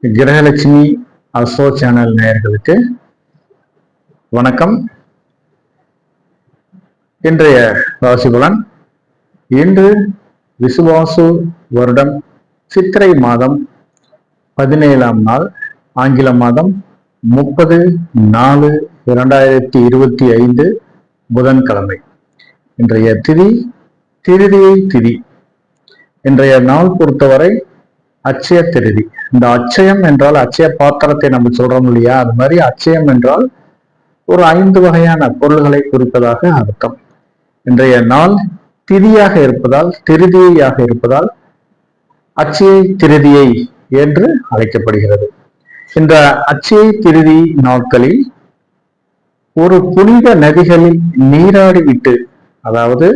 Grahalakshmi astro channel நேயர்களுக்கு வணக்கம். இன்றைய ராசிபலன். இன்று விசுவாசு வருடம் சித்திரை மாதம் 17ஆம் நாள், ஆங்கில மாதம் 30/4/2025 புதன்கிழமை. இன்றைய திதி திருதியை திதி. இன்றைய நாள் பொறுத்தவரை அட்சய திருதி. இந்த அட்சயம் என்றால் அட்சய பாத்திரத்தை நம்ம சொல்றோம் இல்லையா, அது மாதிரி அட்சயம் என்றால் ஒரு 5 வகையான பொருள்களை குறிப்பதாக அர்த்தம். இன்றைய நாள் திதியாக இருப்பதால், திருதியாக இருப்பதால் அட்சய திருதியை என்று அழைக்கப்படுகிறது. இந்த அட்சய திருதி நாட்களில் ஒரு புனித நதிகளில் நீராடிவிட்டு, அதாவது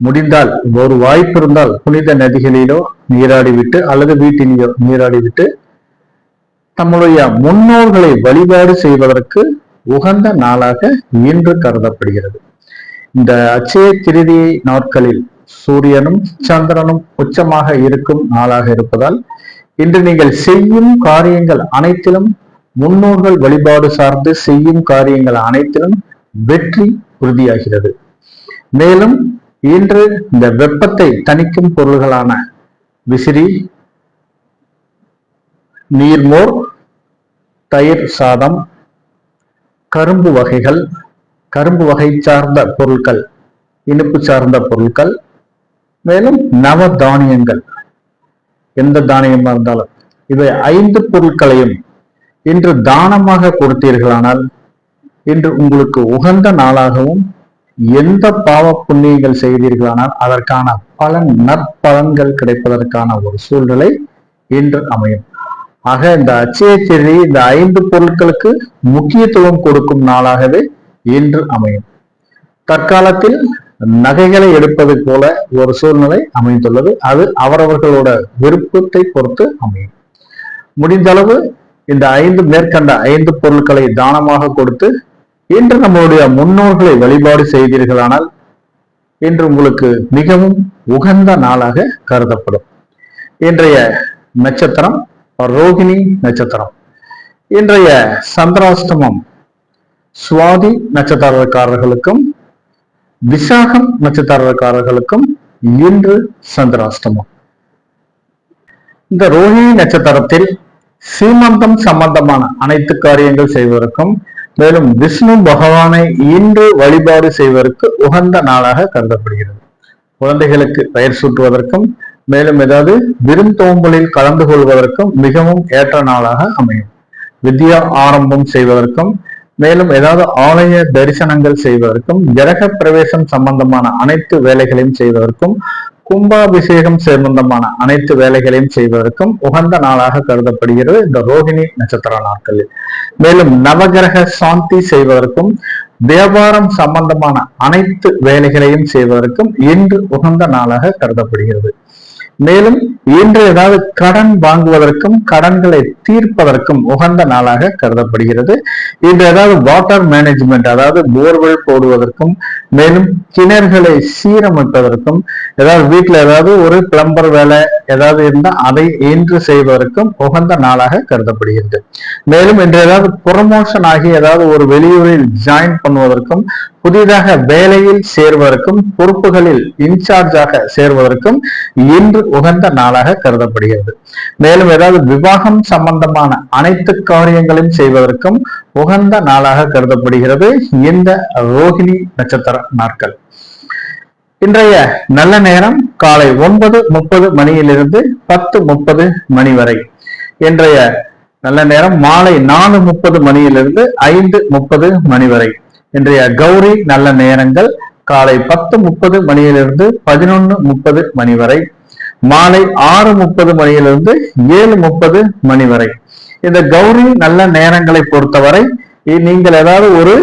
முடிந்தால் ஒரு வாய்ப்பு இருந்தால் புனித நதிகளிலோ நீராடிவிட்டு அல்லது வீட்டிலேயோ நீராடிவிட்டு நம்முடைய முன்னோர்களை வழிபாடு செய்வதற்கு உகந்த நாளாக இன்று கருதப்படுகிறது. இந்த அட்சய திருதி நாட்களில் சூரியனும் சந்திரனும் உச்சமாக இருக்கும் நாளாக இருப்பதால் இன்று நீங்கள் செய்யும் காரியங்கள் அனைத்திலும், முன்னோர்கள் வழிபாடு சார்ந்து செய்யும் காரியங்கள் அனைத்திலும் வெற்றி உறுதியாகிறது. மேலும் இன்று இந்த வெப்பத்தை தணிக்கும் பொருள்களான விசிறி, நீர்மோர், தயிர் சாதம், கரும்பு வகைகள், கரும்பு வகை சார்ந்த பொருட்கள், இனிப்பு சார்ந்த பொருட்கள், மேலும் நவ தானியங்கள், எந்த தானியமா இருந்தாலும் இவை 5 பொருட்களையும் இன்று தானமாக கொடுத்தீர்களானால் இன்று உங்களுக்கு உகந்த நாளாகவும், எந்த பாவ புண்ணியங்கள் செய்தீர்களானால் அதற்கான பலன், நற்பலன்கள் கிடைப்பதற்கான ஒரு சூழ்நிலை இன்று அமையும். ஆக இந்த அட்சய திருதி இந்த 5 பொருட்களுக்கு முக்கியத்துவம் கொடுக்கும் நாளாகவே இன்று அமையும். தற்காலத்தில் நகைகளை எடுப்பது போல ஒரு சூழ்நிலை அமைந்துள்ளது. அது அவரவர்களோட விருப்பத்தை பொறுத்து அமையும். முடிந்த அளவு இந்த 5 மேற்கண்ட 5 பொருட்களை தானமாக கொடுத்து இன்று நம்மளுடைய முன்னோர்களை வழிபாடு செய்தீர்களானால் இன்று உங்களுக்கு மிகவும் உகந்த நாளாக கருதப்படும். இன்றைய நட்சத்திரம் ரோகிணி நட்சத்திரம். இன்றைய சந்திராஷ்டமம் சுவாதி நட்சத்திரக்காரர்களுக்கும் விசாகம் நட்சத்திரக்காரர்களுக்கும் இன்று சந்திராஷ்டமம். இந்த ரோகிணி நட்சத்திரத்தில் சீமந்தம் சம்பந்தமான அனைத்து காரியங்கள் செய்வதற்கும், மேலும் விஷ்ணு பகவானை இன்று வழிபாடு செய்வதற்கு உகந்த நாளாக கருதப்படுகிறது. குழந்தைகளுக்கு பெயர் சூட்டுவதற்கும், மேலும் ஏதாவது விருந்தோம்பலில் கலந்து கொள்வதற்கும் மிகவும் ஏற்ற நாளாக அமையும். வித்யா ஆரம்பம் செய்வதற்கும், மேலும் ஏதாவது ஆலய தரிசனங்கள் செய்வதற்கும், கிரக பிரவேசம் சம்பந்தமான அனைத்து வேலைகளையும் செய்வதற்கும், கும்பாபிஷேகம் சம்பந்தமான அனைத்து வேலைகளையும் செய்வதற்கும் உகந்த நாளாக கருதப்படுகிறது இந்த ரோகிணி நட்சத்திர நாட்களில். மேலும் நவகிரக சாந்தி செய்வதற்கும், வியாபாரம் சம்பந்தமான அனைத்து வேலைகளையும் செய்வதற்கும் இன்று உகந்த நாளாக கருதப்படுகிறது. மேலும் இன்று ஏதாவது கடன் வாங்குவதற்கும், கடன்களை தீர்ப்பதற்கும் உகந்த நாளாக கருதப்படுகிறது. இன்று ஏதாவது வாட்டர் மேனேஜ்மெண்ட், அதாவது போர்வெல் போடுவதற்கும், மேலும் கிணறுகளை சீரமைப்பதற்கும், ஏதாவது வீட்டுல ஏதாவது ஒரு பிளம்பர் வேலை ஏதாவது இருந்தால் அதை இன்று செய்வதற்கும் உகந்த நாளாக கருதப்படுகிறது. மேலும் இன்று ஏதாவது ப்ரமோஷன் ஆகி ஏதாவது ஒரு வெளியூரில் ஜாயின் பண்ணுவதற்கும், புதிதாக வேலையில் சேர்வதற்கும், பொறுப்புகளில் இன்சார்ஜாக சேர்வதற்கும் இன்று உகந்த நாளாக கருதப்படுகிறது. மேலும் ஏதாவது விவாகம் சம்பந்தமான அனைத்து காரியங்களையும் செய்வதற்கும் உகந்த நாளாக கருதப்படுகிறது இந்த ரோகிணி நட்சத்திர நாட்கள். இன்றைய நல்ல நேரம் காலை 9:30 மணியிலிருந்து 10:30 மணி வரை. இன்றைய நல்ல நேரம் மாலை 4:30 மணியிலிருந்து 5:30 மணி வரை. இன்றைய கௌரி நல்ல நேரங்கள் காலை 10:30 மணியிலிருந்து 11:30 மணி வரை, மாலை 6:30 மணியிலிருந்து 7:30 மணி வரை. இந்த கௌரி நல்ல நேரங்களை பொறுத்தவரை நீங்கள் ஏதாவது ஒரு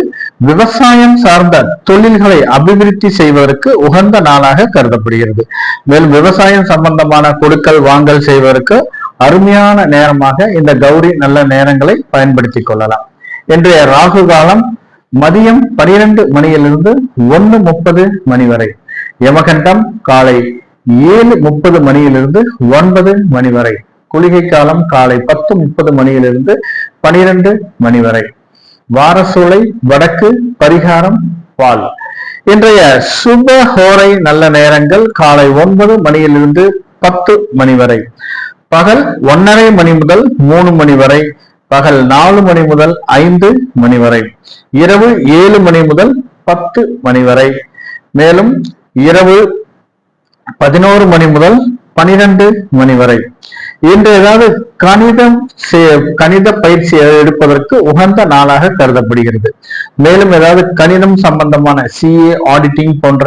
விவசாயம் சார்ந்த தொழில்களை அபிவிருத்தி செய்வதற்கு உகந்த நாளாக கருதப்படுகிறது. மேலும் விவசாயம் சம்பந்தமான கொடுக்கல் வாங்கல் செய்வதற்கு அருமையான நேரமாக இந்த கௌரி நல்ல நேரங்களை பயன்படுத்திக் கொள்ளலாம். இன்றைய ராகு காலம் மதியம் 12 மணியிலிருந்து 1:30 மணி வரை. யமகண்டம் காலை 7:30 மணியிலிருந்து 9 மணி வரை. குளிகை காலம் காலை 10:30 மணியிலிருந்து 12 மணி வரை. வாரசூலை வடக்கு, பரிகாரம் பால். இன்றைய சுப ஹோரை நல்ல நேரங்கள் காலை 9 மணியிலிருந்து 10 மணி வரை, பகல் 1:30 மணி முதல் 3 மணி வரை, பகல் 4 மணி முதல் 5 மணி வரை, இரவு 7 மணி முதல் 10 மணி வரை, மேலும் இரவு 11 மணி முதல் 12 மணி வரை. இன்று ஏதாவது கணித பயிற்சி எடுப்பதற்கு உகந்த நாளாக கருதப்படுகிறது. மேலும் ஏதாவது கணிதம் சம்பந்தமான CA ஆடிட்டிங் போன்ற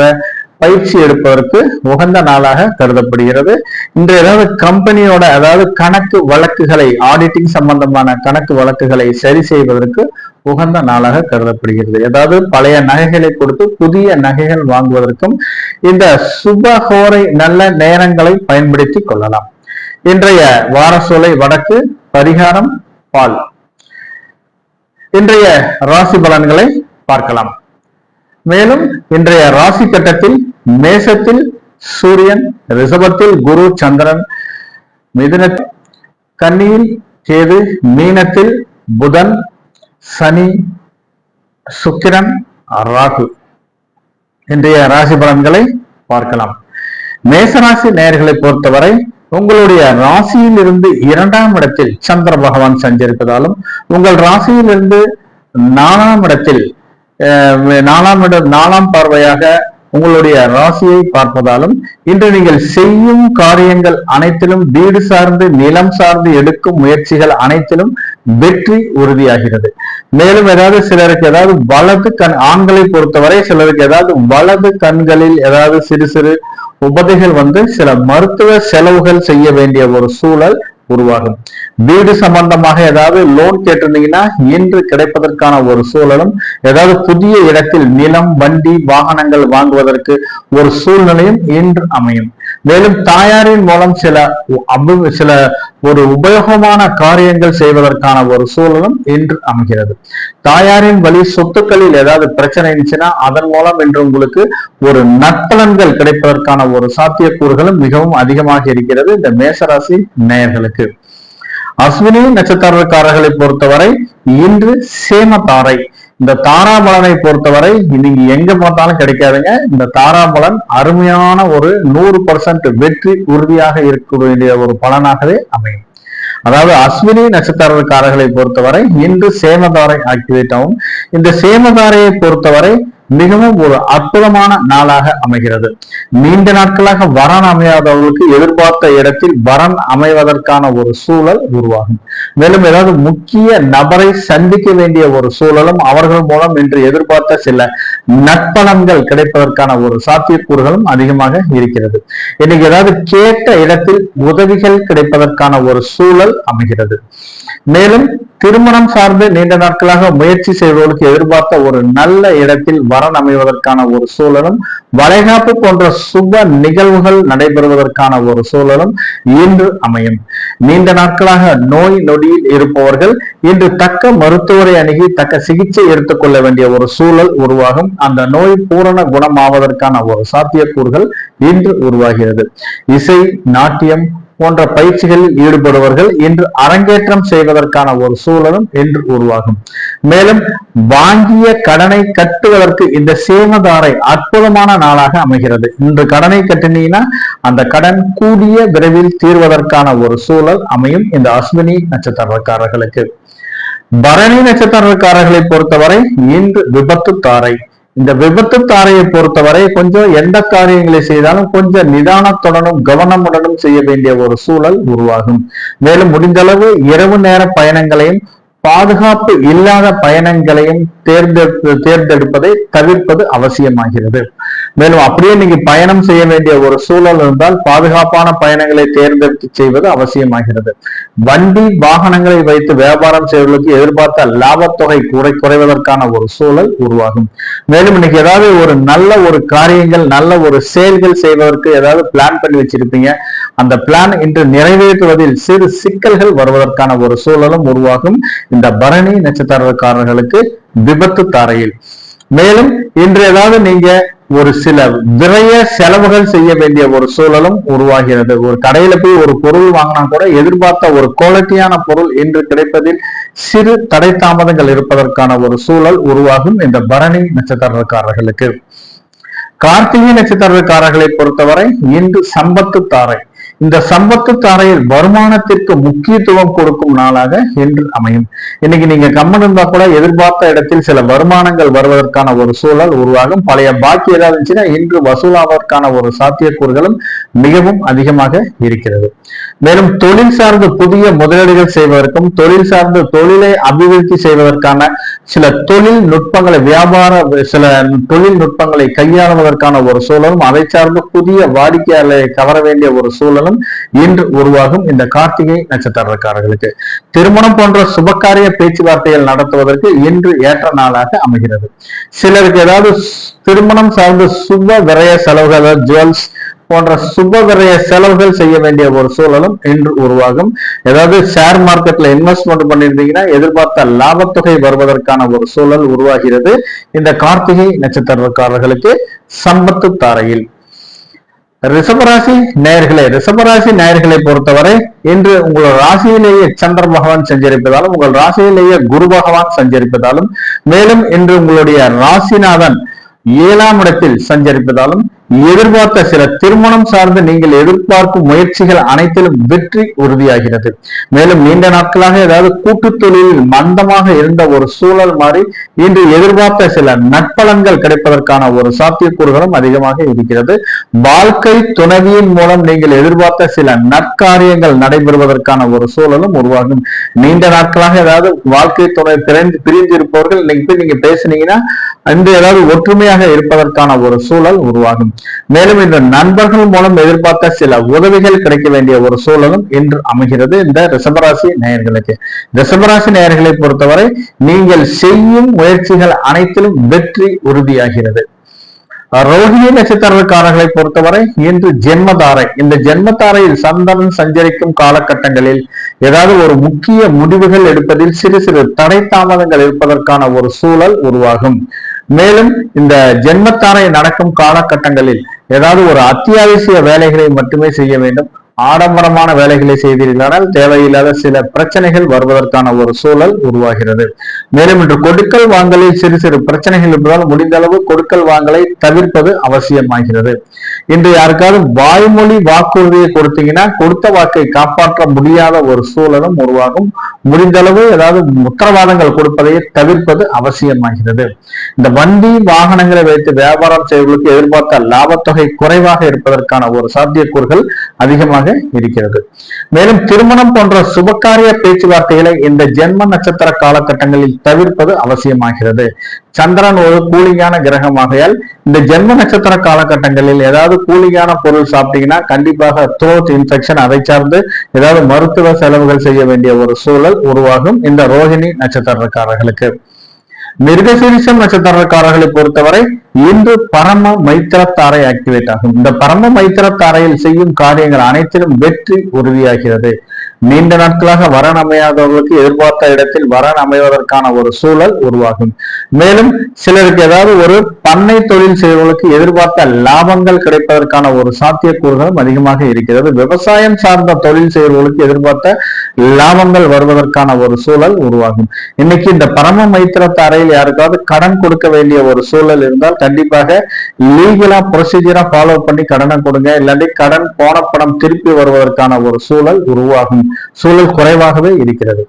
பயிற்சி எடுப்பதற்கு உகந்த நாளாக கருதப்படுகிறது. இன்று ஏதாவது கம்பெனியோட அதாவது கணக்கு வழக்குகளை ஆடிட்டிங் சம்பந்தமான கணக்கு வழக்குகளை சரி செய்வதற்கு உகந்த நாளாக கருதப்படுகிறது. ஏதாவது பழைய நகைகளை கொடுத்து புதிய நகைகள் வாங்குவதற்கும் இந்த சுபஹோரை நல்ல நேரங்களை பயன்படுத்தி கொள்ளலாம். இன்றைய வாரசூலை வடக்கு, பரிகாரம் பால். இன்றைய ராசி பலன்களை பார்க்கலாம். மேலும் இன்றைய ராசி கட்டத்தில் மேசத்தில் சூரியன், ரிஷபத்தில் குரு சந்திரன், மிதுனத்தில் கன்னியில் கேது, மீனத்தில் புதன், சனி, சுக்கிரன், ராகு. இன்றைய ராசி பலன்களை பார்க்கலாம். மேசராசி நேயர்களை பொறுத்தவரை உங்களுடைய ராசியில் இருந்து 2ஆம் இடத்தில் சந்திர பகவான் சஞ்சரிப்பதாலும், உங்கள் ராசியில் இருந்து 4ஆம் இடத்தில் 4ஆம் பார்வையாக உங்களுடைய ராசியை பார்ப்பதாலும், இன்று நீங்கள் செய்யும் காரியங்கள் அனைத்திலும், வீடு சார்ந்து நிலம் சார்ந்து எடுக்கும் முயற்சிகள் அனைத்திலும் வெற்றி உறுதியாகிறது. மேலும் ஏதாவது சிலருக்கு ஏதாவது வலது கண், ஆண்களை பொறுத்தவரை சிலருக்கு ஏதாவது வலது கண்களில் ஏதாவது சிறு சிறு உபதைகள் வந்து சில மருத்துவ செலவுகள் செய்ய வேண்டிய ஒரு சூழல் உருவாகும். வீடு சம்பந்தமாக ஏதாவது லோன் கேட்டிருந்தீங்கன்னா இன்று கிடைப்பதற்கான ஒரு சூழலும், ஏதாவது புதிய இடத்தில் நிலம், வண்டி, வாகனங்கள் வாங்குவதற்கு ஒரு சூழ்நிலையும் இன்று அமையும். மேலும் தாயாரின் மூலம் சில ஒரு உபயோகமான காரியங்கள் செய்வதற்கான ஒரு சூழலும் இன்று அமைகிறது. தாயாரின் வழி சொத்துக்களில் ஏதாவது பிரச்சனை இருந்துச்சுன்னா அதன் மூலம் இன்று உங்களுக்கு ஒரு நற்பலன்கள் கிடைப்பதற்கான ஒரு சாத்தியக்கூறுகளும் மிகவும் அதிகமாக இருக்கிறது இந்த மேசராசி நேயர்களுக்கு. அஸ்வினி நட்சத்திரக்காரர்களை பொறுத்தவரை இன்று சேமதாரை. இந்த தாராபலனை பொறுத்தவரை நீங்க எங்க பார்த்தாலும் கிடைக்காதுங்க. இந்த தாராபலன் அருமையான ஒரு 100% வெற்றி உறுதியாக இருக்கக்கூடிய ஒரு பலனாகவே அமையும். அதாவது அஸ்வினி நட்சத்திரக்காரர்களை பொறுத்தவரை இன்று சேமதாரை ஆக்டிவேட் ஆகும். இந்த சேமதாரையை பொறுத்தவரை மிகவும் ஒரு அற்புதமான நாளாக அமைகிறது. நீண்ட நாட்களாக வரன் அமையாதவர்களுக்கு எதிர்பார்த்த இடத்தில் வரன் அமைவதற்கான ஒரு சூழல் உருவாகும். மேலும் ஏதாவது முக்கிய நபரை சந்திக்க வேண்டிய ஒரு சூழலும், அவர்கள் மூலம் இன்று எதிர்பார்த்த சில நற்பலன்கள் கிடைப்பதற்கான ஒரு சாத்தியக்கூறுகளும் அதிகமாக இருக்கிறது. இன்னைக்கு ஏதாவது கேட்ட இடத்தில் உதவிகள் கிடைப்பதற்கான ஒரு சூழல் அமைகிறது. மேலும் திருமணம் சார்ந்து நீண்ட நாட்களாக முயற்சி செய்வதற்கு எதிர்பார்த்த ஒரு நல்ல இடத்தில் வரன் அமைவதற்கான ஒரு சூழலும், வளைகாப்பு போன்ற சுப நிகழ்வுகள் நடைபெறுவதற்கான ஒரு சூழலும் இன்று அமையும். நீண்ட நாட்களாக நோய் நொடியில் இருப்பவர்கள் இன்று தக்க மருத்துவரை அணுகி தக்க சிகிச்சை எடுத்துக்கொள்ள வேண்டிய ஒரு சூழல் உருவாகும். அந்த நோய் பூரண குணமாவதற்கான ஒரு சாத்தியக்கூறுகள் இன்று உருவாகிறது. இசை, நாட்டியம் போன்ற பயிற்சிகளில் ஈடுபடுவர்கள் இன்று அரங்கேற்றம் செய்வதற்கான ஒரு சூழலும் இன்று உருவாகும். மேலும் வாங்கிய கடனை கட்டுவதற்கு இந்த சேமதாரை அற்புதமான நாளாக அமைகிறது. இன்று கடனை கட்டினீங்கன்னா அந்த கடன் கூடிய விரைவில் தீர்வதற்கான ஒரு சூழல் அமையும் இந்த அஸ்வினி நட்சத்திரக்காரர்களுக்கு. பரணி நட்சத்திரக்காரர்களை பொறுத்தவரை இன்று விபத்து தாரை. இந்த விபத்து தாரையை பொறுத்தவரை கொஞ்சம் எந்த காரியங்களை செய்தாலும் கொஞ்சம் நிதானத்துடனும் கவனமுடனும் செய்ய வேண்டிய ஒரு சூழல் உருவாகும். மேலும் முடிந்த அளவு இரவு நேர பயணங்களையும் பாதுகாப்பு இல்லாத பயணங்களையும் தேர்ந்தெடுப்பதை தவிர்ப்பது அவசியமாகிறது. மேலும் அப்படியே நீங்க பயணம் செய்ய வேண்டிய ஒரு சூழல் இருந்தால் பாதுகாப்பான பயணங்களை தேர்ந்தெடுத்து செய்வது அவசியமாகிறது. வண்டி வாகனங்களை வைத்து வியாபாரம் செய்வதற்கு எதிர்பார்த்த லாபத்தொகை குறைவதற்கான ஒரு சூழல் உருவாகும். மேலும் இன்னைக்கு ஏதாவது ஒரு நல்ல ஒரு காரியங்கள், நல்ல ஒரு செயல்கள் செய்வதற்கு ஏதாவது பிளான் பண்ணி வச்சிருப்பீங்க. அந்த பிளான் இன்று நிறைவேற்றுவதில் சிறு சிக்கல்கள் வருவதற்கான ஒரு சூழலும் உருவாகும் இந்த பரணி நட்சத்திரக்காரர்களுக்கு விபத்து தாரையில். மேலும் இன்று ஏதாவது நீங்க ஒரு சில விரைய செலவுகள் செய்ய வேண்டிய ஒரு சூழலும் உருவாகிறது. ஒரு கடையில போய் ஒரு பொருள் வாங்கினா கூட எதிர்பார்த்த ஒரு குவாலிட்டியான பொருள் இன்று கிடைப்பதில் சிறு தடை தாமதங்கள் இருப்பதற்கான ஒரு சூழல் உருவாகும் இந்த பரணி நட்சத்திரக்காரர்களுக்கு. கார்த்திகை நட்சத்திரக்காரர்களை பொறுத்தவரை இன்று சம்பத்து தாரை. இந்த சம்பத்து தாரையில் வருமானத்திற்கு முக்கியத்துவம் கொடுக்கும் நாளாக இன்று அமையும். இன்னைக்கு நீங்க கம்மன் இருந்தா கூட எதிர்பார்த்த இடத்தில் சில வருமானங்கள் வருவதற்கான ஒரு சூழல் உருவாகும். பழைய பாக்கி ஏதாவது இருந்துச்சுன்னா இன்று வசூலாவதற்கான ஒரு சாத்தியக்கூறுகளும் மிகவும் அதிகமாக இருக்கிறது. மேலும் தொழில் சார்ந்து புதிய முதலீடுகள் செய்வதற்கும் தொழில் சார்ந்து தொழிலை அபிவிருத்தி செய்வதற்கான சில தொழில் நுட்பங்களை சில தொழில்நுட்பங்களை கையாளுவதற்கான ஒரு சூழலும் அதை சார்ந்து புதிய வாடிக்கையாளரை கவர வேண்டிய ஒரு சூழலும் இன்று உருவாகும் இந்த கார்த்திகை நட்சத்திரக்காரர்களுக்கு. திருமணம் போன்ற சுபகாரிய பேச்சுவார்த்தைகள் நடத்துவதற்கு இன்று ஏற்ற நாளாக அமைகிறது. சிலருக்கு ஏதாவது திருமணம் சார்ந்து சுப விரய செலவுகள், ஜுவல்ஸ் போன்ற சுப விரய செலவுகள் செய்ய வேண்டிய ஒரு சூழலும் இன்று உருவாகும். ஏதாவது ஷேர் மார்க்கெட்ல இன்வெஸ்ட்மெண்ட் பண்ணிருந்தீங்கன்னா எதிர்பார்த்த லாபத்தொகை வருவதற்கான ஒரு சூழல் உருவாகிறது இந்த கார்த்திகை நட்சத்திரக்காரர்களுக்கு சம்பத்து தாரையில். ரிஷபராசி நேயர்களை பொறுத்தவரை இன்று உங்கள் ராசியிலேயே சந்திர பகவான் சஞ்சரிப்பதாலும் உங்கள் ராசியிலேயே குரு பகவான் சஞ்சரிப்பதாலும் மேலும் இன்று உங்களுடைய ராசிநாதன் 7ஆம் இடத்தில் சஞ்சரிப்பதாலும் எதிர்பார்த்த சில திருமணம் சார்ந்து நீங்கள் எதிர்பார்க்கும் முயற்சிகள் அனைத்திலும் வெற்றி உறுதியாகிறது. மேலும் நீண்ட நாட்களாக ஏதாவது கூட்டு தொழிலில் மந்தமாக இருந்த ஒரு சூழல் மாறி இன்று எதிர்பார்த்த சில நற்பலன்கள் கிடைப்பதற்கான ஒரு சாத்தியக்கூறுகளும் அதிகமாக இருக்கிறது. வாழ்க்கை துணைவியின் மூலம் நீங்கள் எதிர்பார்த்த சில நற்காரியங்கள் நடைபெறுவதற்கான ஒரு சூழலும் உருவாகும். நீண்ட நாட்களாக ஏதாவது வாழ்க்கை துணை பிரிந்திருப்பவர்கள் இன்னைக்கு போய் நீங்க பேசுனீங்கன்னா அந்த ஏதாவது ஒற்றுமையாக இருப்பதற்கான ஒரு சூழல் உருவாகும். மேலும் இந்த நண்பர்கள் மூலம் எதிர்பார்த்த சில உதவிகள் கிடைக்க வேண்டிய ஒரு சூழலும் இன்று அமைகிறது இந்த ரிஷபராசி நேயர்களுக்கு. ரிஷபராசி நேயர்களை பொறுத்தவரை நீங்கள் செய்யும் முயற்சிகள் அனைத்திலும் வெற்றி உறுதியாகிறது. ரோஹிணி நட்சத்திரக்காரர்களை பொறுத்தவரை இன்று ஜென்மதாரை. இந்த ஜென்மதாரையில் சந்திரன் சஞ்சரிக்கும் காலகட்டங்களில் ஏதாவது ஒரு முக்கிய முடிவுகள் எடுப்பதில் சிறு சிறு தடை தாமதங்கள் இருப்பதற்கான ஒரு சூழல் உருவாகும். மேலும் இந்த ஜென்மத்தாரை நடக்கும் காலகட்டங்களில் ஏதாவது ஒரு அத்தியாவசிய வேலைகளை மட்டுமே செய்ய வேண்டும். ஆடம்பரமான வேலைகளை செய்தீர்களானால் தேவையில்லாத சில பிரச்சனைகள் வருவதற்கான ஒரு சூழல் உருவாகிறது. மேலும் இன்று கொடுக்கல் வாங்கலில் சிறு சிறு பிரச்சனைகள் இருப்பதால் முடிந்த அளவு கொடுக்கல் வாங்கலை தவிர்ப்பது அவசியமாகிறது. இன்று யாருக்காவது வாய்மொழி வாக்குறுதியை கொடுத்தீங்கன்னா கொடுத்த வாக்கை காப்பாற்ற முடியாத ஒரு சூழலும் உருவாகும். முடிந்த அளவு ஏதாவது உத்தரவாதங்கள் கொடுப்பதை தவிர்ப்பது அவசியமாகிறது. இந்த வண்டி வாகனங்களை வைத்து வியாபாரம் செய்வதற்கு எதிர்பார்த்த லாபத்தொகை குறைவாக இருப்பதற்கான ஒரு சாத்தியக்கூறுகள் அதிகமாக இருக்கிறது. மேலும் திருமணம் போன்ற சுபகாரிய பேச்சுவார்த்தைகளை இந்த ஜென்ம நட்சத்திர காலகட்டங்களில் தவிர்ப்பது அவசியமாகிறது. சந்திரன் ஒரு கூலிங்கான கிரகமாகையால் இந்த ஜென்ம நட்சத்திர காலகட்டங்களில் ஏதாவது கூலிங்கான பொருள் சாப்பிட்டீங்கன்னா கண்டிப்பாக த்ரோட் இன்ஃபெக்ஷன் அதை சார்ந்து ஏதாவது மருத்துவ செலவுகள் செய்ய வேண்டிய ஒரு சூழல் உருவாகும் இந்த ரோஹிணி நட்சத்திரக்காரர்களுக்கு. மிருகசீரிஷம் நட்சத்திரக்காரர்களை பொறுத்தவரை இன்று பரம மைத்திரத்தாரை ஆக்டிவேட் ஆகும். இந்த பரம மைத்திரத்தாரையில் செய்யும் காரியங்கள் அனைத்திலும் வெற்றி உறுதியாகிறது. நீண்ட நாட்களாக வரன் அமையாதவர்களுக்கு எதிர்பார்த்த இடத்தில் வரன் அமைவதற்கான ஒரு சூழல் உருவாகும். மேலும் சிலருக்கு ஏதாவது ஒரு பண்ணை தொழில் செய்வதற்கு எதிர்பார்த்த லாபங்கள் கிடைப்பதற்கான ஒரு சாத்தியக்கூறுகளும் அதிகமாக இருக்கிறது. விவசாயம் சார்ந்த தொழில் செய்வர்களுக்கு எதிர்பார்த்த லாபங்கள் வருவதற்கான ஒரு சூழல் உருவாகும். இன்னைக்கு இந்த பரம மைத்திரத்த அறையில் யாருக்காவது கடன் கொடுக்க வேண்டிய ஒரு சூழல் இருந்தால் கண்டிப்பாக லீகலா ப்ரொசீஜரா ஃபாலோ பண்ணி கடனை கொடுங்க. இல்லாட்டி கடன் போன பணம் திருப்பி வருவதற்கான ஒரு சூழல் உருவாகும். சூழல் குறைவாகவே இருக்கிறது.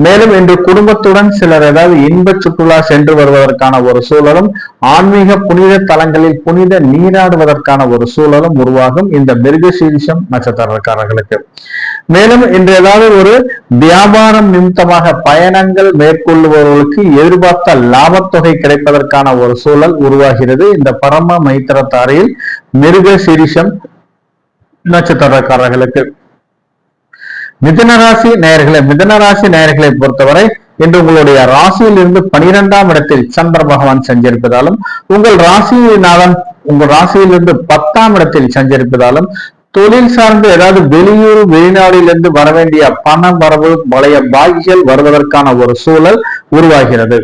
மேலும் இன்று குடும்பத்துடன் சிலர் ஏதாவது இன்ப சுற்றுலா சென்று வருவதற்கான ஒரு சூழலும் ஆன்மீக புனித தலங்களில் புனித நீராடுவதற்கான ஒரு சூழலும் உருவாகும் இந்த மிருகசீரிஷம் நட்சத்திரக்காரர்களுக்கு. மேலும் இன்று ஏதாவது ஒரு வியாபாரம் நிமித்தமாக பயணங்கள் மேற்கொள்ளுபவர்களுக்கு எதிர்பார்த்த லாபத்தொகை கிடைப்பதற்கான ஒரு சூழல் உருவாகிறது இந்த பரம மைத்திரத்தாரையில் மிருகசீரிஷம் நட்சத்திரக்காரர்களுக்கு. மிதுனராசி நேயர்களை பொறுத்தவரை இன்று உங்களுடைய ராசியில் இருந்து 12ஆம் இடத்தில் சந்திர பகவான் சஞ்சரிப்பதாலும் உங்கள் ராசியிலிருந்து 10ஆம் இடத்தில் சஞ்சரிப்பதாலும் தொழில் சார்ந்து ஏதாவது வெளியூர் வெளிநாடுகளிலிருந்து வர வேண்டிய பண வரவு பழைய பாக்கிகள் வருவதற்கான ஒரு சூழல் உருவாகிறது.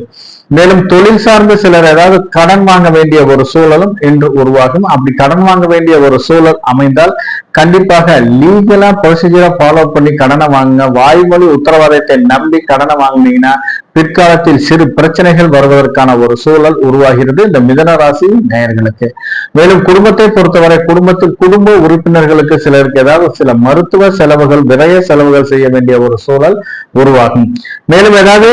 மேலும் தொழில் சார்ந்த சிலர் ஏதாவது கடன் வாங்க வேண்டிய ஒரு சூழலும் இன்று உருவாகும். அப்படி கடன் வாங்க வேண்டிய ஒரு சூழல் அமைந்தால் கண்டிப்பாக லீகலா ப்ரொசீஜரா ஃபாலோ பண்ணி கடனை வாங்குங்க. வாய்மொழி உத்தரவாதத்தை நம்பி கடனை வாங்கினீங்கன்னா பிற்காலத்தில் சிறு பிரச்சனைகள் வருவதற்கான ஒரு சூழல் உருவாகிறது இந்த மிதுன ராசி நேயர்களுக்கு. மேலும் குடும்பத்தை பொறுத்தவரை குடும்பத்தில் குடும்ப உறுப்பினர்களுக்கு சிலருக்கு ஏதாவது சில மருத்துவ செலவுகள், விரய செலவுகள் செய்ய வேண்டிய ஒரு சூழல் உருவாகும். மேலும் ஏதாவது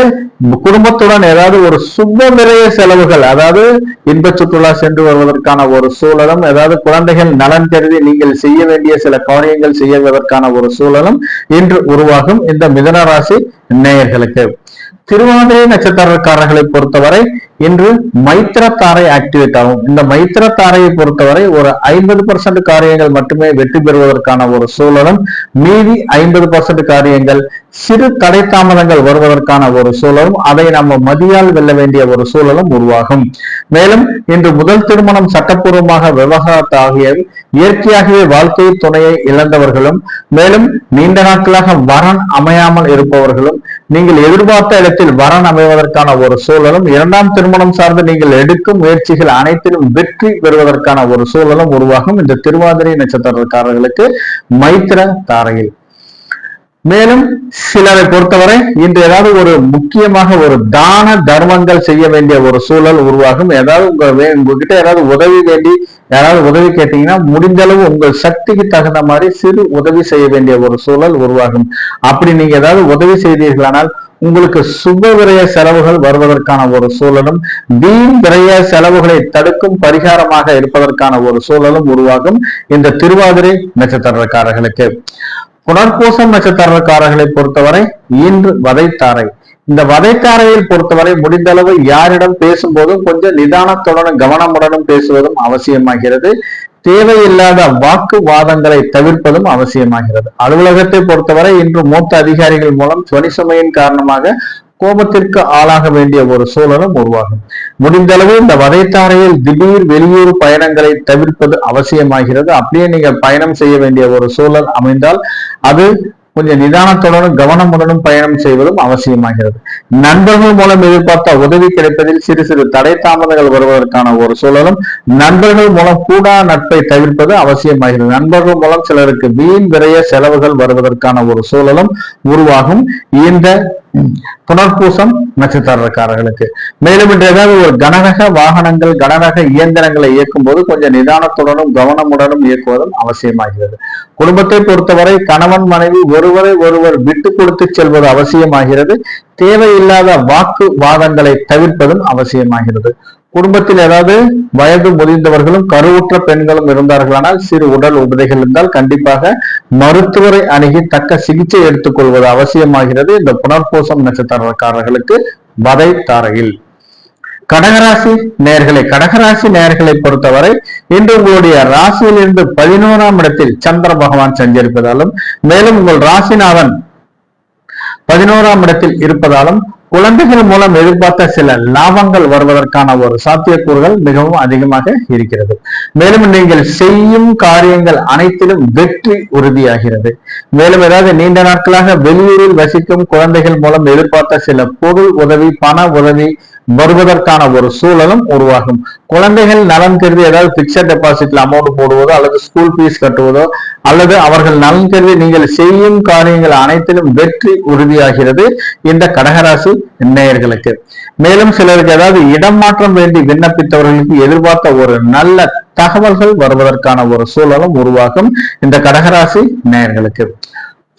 குடும்பத்துடன் ஏதாவது ஒரு சுப விரய செலவுகள், அதாவது இன்ப சுற்றுலா சென்று வருவதற்கான ஒரு சூழலும், ஏதாவது குழந்தைகள் நலன் கருதி நீங்கள் செய்ய வேண்டிய சில காரியங்கள் செய்வதற்கான ஒரு சூழலும் இன்று உருவாகும் இந்த மிதுன ராசி நேயர்களுக்கு. திருவாதிரை நட்சத்திரக்காரர்களை பொறுத்தவரை இன்று மைத்திர தாரை ஆக்டிவேட் ஆகும். இந்த மைத்திர தாரையை பொறுத்தவரை ஒரு 50% காரியங்கள் மட்டுமே வெற்றி பெறுவதற்கான ஒரு சூழலும், மீதி 50% காரியங்கள் சிறு தடை தாமதங்கள் வருவதற்கான ஒரு சூழலும், அதை நம்ம மதியால் வெல்ல வேண்டிய ஒரு சூழலும் உருவாகும். மேலும் இன்று முதல் திருமணம் சட்டப்பூர்வமாக விவகாரத்து ஆகிய இயற்கையாகவே வாழ்க்கை துணையை இழந்தவர்களும், மேலும் நீண்ட நாட்களாக வரன் அமையாமல் இருப்பவர்களும், நீங்கள் எதிர்பார்த்த இடத்தில் வரன் அமைவதற்கான ஒரு சூழலும், இரண்டாம் திருமணம் சார்ந்து நீங்கள் எடுக்கும் முயற்சிகள் அனைத்திலும் வெற்றி பெறுவதற்கான ஒரு சூழலும் உருவாகும் இந்த திருவாதிரை நட்சத்திரக்காரர்களுக்கு மைத்திர தாரையில். மேலும் சிலரை பொறுத்தவரை இன்று ஏதாவது ஒரு முக்கியமாக ஒரு தான தர்மங்கள் செய்ய வேண்டிய ஒரு சூழல் உருவாகும். ஏதாவது உங்ககிட்ட ஏதாவது உதவி வேண்டி யாராவது உதவி கேட்டீங்கன்னா முடிந்த அளவு உங்கள் சக்திக்கு தகுந்த மாதிரி சிறு உதவி செய்ய வேண்டிய ஒரு சூழல் உருவாகும். அப்படி நீங்க ஏதாவது உதவி செய்தீர்களானால் உங்களுக்கு சுப விரய செலவுகள் வருவதற்கான ஒரு சூழலும், வீண் விரய செலவுகளை தடுக்கும் பரிகாரமாக இருப்பதற்கான ஒரு சூழலும் உருவாகும் இந்த திருவாதிரை நட்சத்திரக்காரர்களுக்கு. புனர்பூசம் நட்சத்திரக்காரர்களை பொறுத்தவரை இன்று வதைத்தாரை. இந்த வதைத்தாரையில் பொறுத்தவரை முடிந்த அளவு யாரிடம் பேசும்போதும் கொஞ்சம் நிதானத்துடனும் கவனமுடனும் பேசுவதும் அவசியமாகிறது. தேவையில்லாத வாக்குவாதங்களை தவிர்ப்பதும் அவசியமாகிறது. அலுவலகத்தை பொறுத்தவரை இன்று மூத்த அதிகாரிகள் மூலம் சுமையின் காரணமாக கோபத்திற்கு ஆளாக வேண்டிய ஒரு சூழலும் உருவாகும். முடிந்த அளவு இந்த வதைத்தாரையில் திடீர் வெளியூர் பயணங்களை தவிர்ப்பது அவசியமாகிறது. அப்படியே நீங்கள் பயணம் செய்ய வேண்டிய ஒரு சூழல் அமைந்தால் அது கொஞ்சம் நிதானத்துடனும் கவனமுடனும் பயணம் செய்வதும் அவசியமாகிறது. நண்பர்கள் மூலம் எதிர்பார்த்த உதவி கிடைப்பதில் சிறு சிறு தடை தாமதங்கள் வருவதற்கான ஒரு சூழலும், நண்பர்கள் மூலம் கூடா நட்பை தவிர்ப்பது அவசியமாகிறது. நண்பர்கள் மூலம் சிலருக்கு வீண் விரய செலவுகள் வருவதற்கான ஒரு சூழலும் உருவாகும் இந்த புனர்பூசம் நட்சத்திரக்காரர்களுக்கு. மேலும் இன்று ஏதாவது ஒரு கனரக வாகனங்கள், கனரக இயந்திரங்களை இயக்கும் போது கொஞ்சம் நிதானத்துடனும் கவனமுடனும் இயக்குவதும் அவசியமாகிறது. குடும்பத்தை பொறுத்தவரை கணவன் மனைவி ஒருவரை ஒருவர் விட்டு கொடுத்து செல்வது அவசியமாகிறது. தேவையில்லாத வாக்குவாதங்களை தவிர்ப்பதும் அவசியமாகிறது. குடும்பத்தில் ஏதாவது வயது முதிர்ந்தவர்களும் கருவுற்ற பெண்களும் இருந்தார்களானால் சிறு உடல் உபதைகள் இருந்தால் கண்டிப்பாக மருத்துவரை அணுகி தக்க சிகிச்சை எடுத்துக் கொள்வது அவசியமாகிறது இந்த புனர்பூசம் நட்சத்திரக்காரர்களுக்கு வதை தாரையில். கடகராசி நேர்களை பொறுத்தவரை இன்று உங்களுடைய ராசியிலிருந்து 11ஆம் இடத்தில் சந்திர பகவான் சஞ்சரிப்பதாலும், மேலும் உங்கள் ராசிநாதன் 11ஆம் இடத்தில் இருப்பதாலும் குழந்தைகள் மூலம் எதிர்பார்த்த சில லாபங்கள் வருவதற்கான ஒரு சாத்தியக்கூறுகள் மிகவும் அதிகமாக இருக்கிறது. மேலும் நீங்கள் செய்யும் காரியங்கள் அனைத்திலும் வெற்றி உறுதியாகிறது. மேலும் ஏதாவது நீண்ட நாட்களாக வெளியூரில் வசிக்கும் குழந்தைகள் மூலம் எதிர்பார்த்த சில பொருள் உதவி, பண உதவி வருவதற்கான ஒரு சூழலும் உருவாகும். குழந்தைகள் நலன் கருதி ஏதாவது பிக்சட் டெபாசிட்ல அமௌண்ட் போடுவதோ அல்லது ஸ்கூல் ஃபீஸ் கட்டுவதோ அல்லது அவர்கள் நலன் கருதி நீங்கள் செய்யும் காரியங்கள் அனைத்திலும் வெற்றி உறுதியாகிறது இந்த கடகராசி நேயர்களுக்கு. மேலும் சிலருக்கு ஏதாவது இடம் மாற்றம் வேண்டி விண்ணப்பித்தவர்களுக்கு எதிர்பார்த்த ஒரு நல்ல தகவல்கள் வருவதற்கான ஒரு சூழலும் உருவாகும் இந்த கடகராசி நேயர்களுக்கு.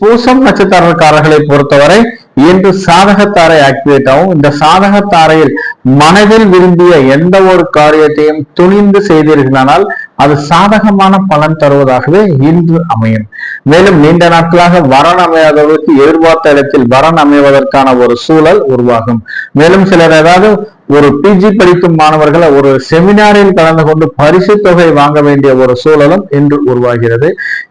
பூசம் நட்சத்திரக்காரர்களை பொறுத்தவரை இன்று சாதகத்தாரை ஆக்டிவேட் ஆகும். இந்த சாதகத்தாரையில் மனதில் விரும்பிய எந்த ஒரு காரியத்தையும் துணிந்து செய்தீர்களானால் அது சாதகமான பலன் தருவதாகவே இன்று அமையும். மேலும் நீண்ட நாட்களாக வரன் அமையாதவர்களுக்கு எதிர்பார்த்த இடத்தில் வரன் அமைவதற்கான ஒரு சூழல் உருவாகும். மேலும் சிலர் ஏதாவது ஒரு பிஜி படிக்கும் மாணவர்கள் ஒரு செமினாரில் கலந்து கொண்டு பரிசு தொகை வாங்க வேண்டிய ஒரு சூழலும் இன்று உருவாகிறது.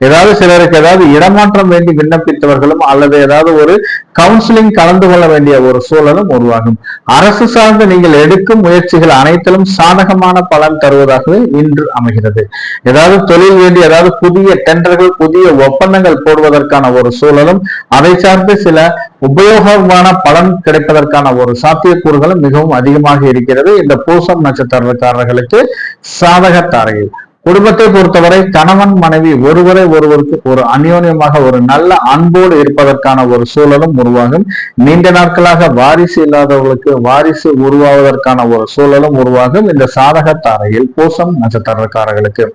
ஏதாவது சிலருக்கு ஏதாவது இடமாற்றம் வேண்டி விண்ணப்பித்தவர்களும் அல்லது ஏதாவது ஒரு கவுன்சிலிங் கலந்து கொள்ள வேண்டிய ஒரு சூழலும் உருவாகும். அரசு சார்ந்து நீங்கள் எடுக்கும் முயற்சிகள் அனைத்திலும் சாதகமான பலன் தருவதாகவே இன்று அமைகிறது. ஏதாவது தொழில் வேண்டி ஏதாவது புதிய டெண்டர்கள், புதிய ஒப்பந்தங்கள் போடுவதற்கான ஒரு சூழலும், அதை சார்ந்து சில உபயோகமான பலன் கிடைப்பதற்கான ஒரு சாத்தியக்கூறுகளும் மிகவும் அதிகமாக இருக்கிறது இந்த பூசம் நட்சத்திரக்காரர்களுக்கு. சாதக தாரையில் குடும்பத்தை பொறுத்தவரை கணவன் மனைவி ஒருவரை ஒருவருக்கு ஒரு அந்யோன்யமாக ஒரு நல்ல அன்போடு இருப்பதற்கான ஒரு சூழலும் உருவாகும். நீண்ட நாட்களாக வாரிசு இல்லாதவர்களுக்கு வாரிசு உருவாவதற்கான ஒரு சூழலும் உருவாகும் இந்த சாதக தாரையில் பூசம் நட்சத்திரக்காரர்களுக்கு.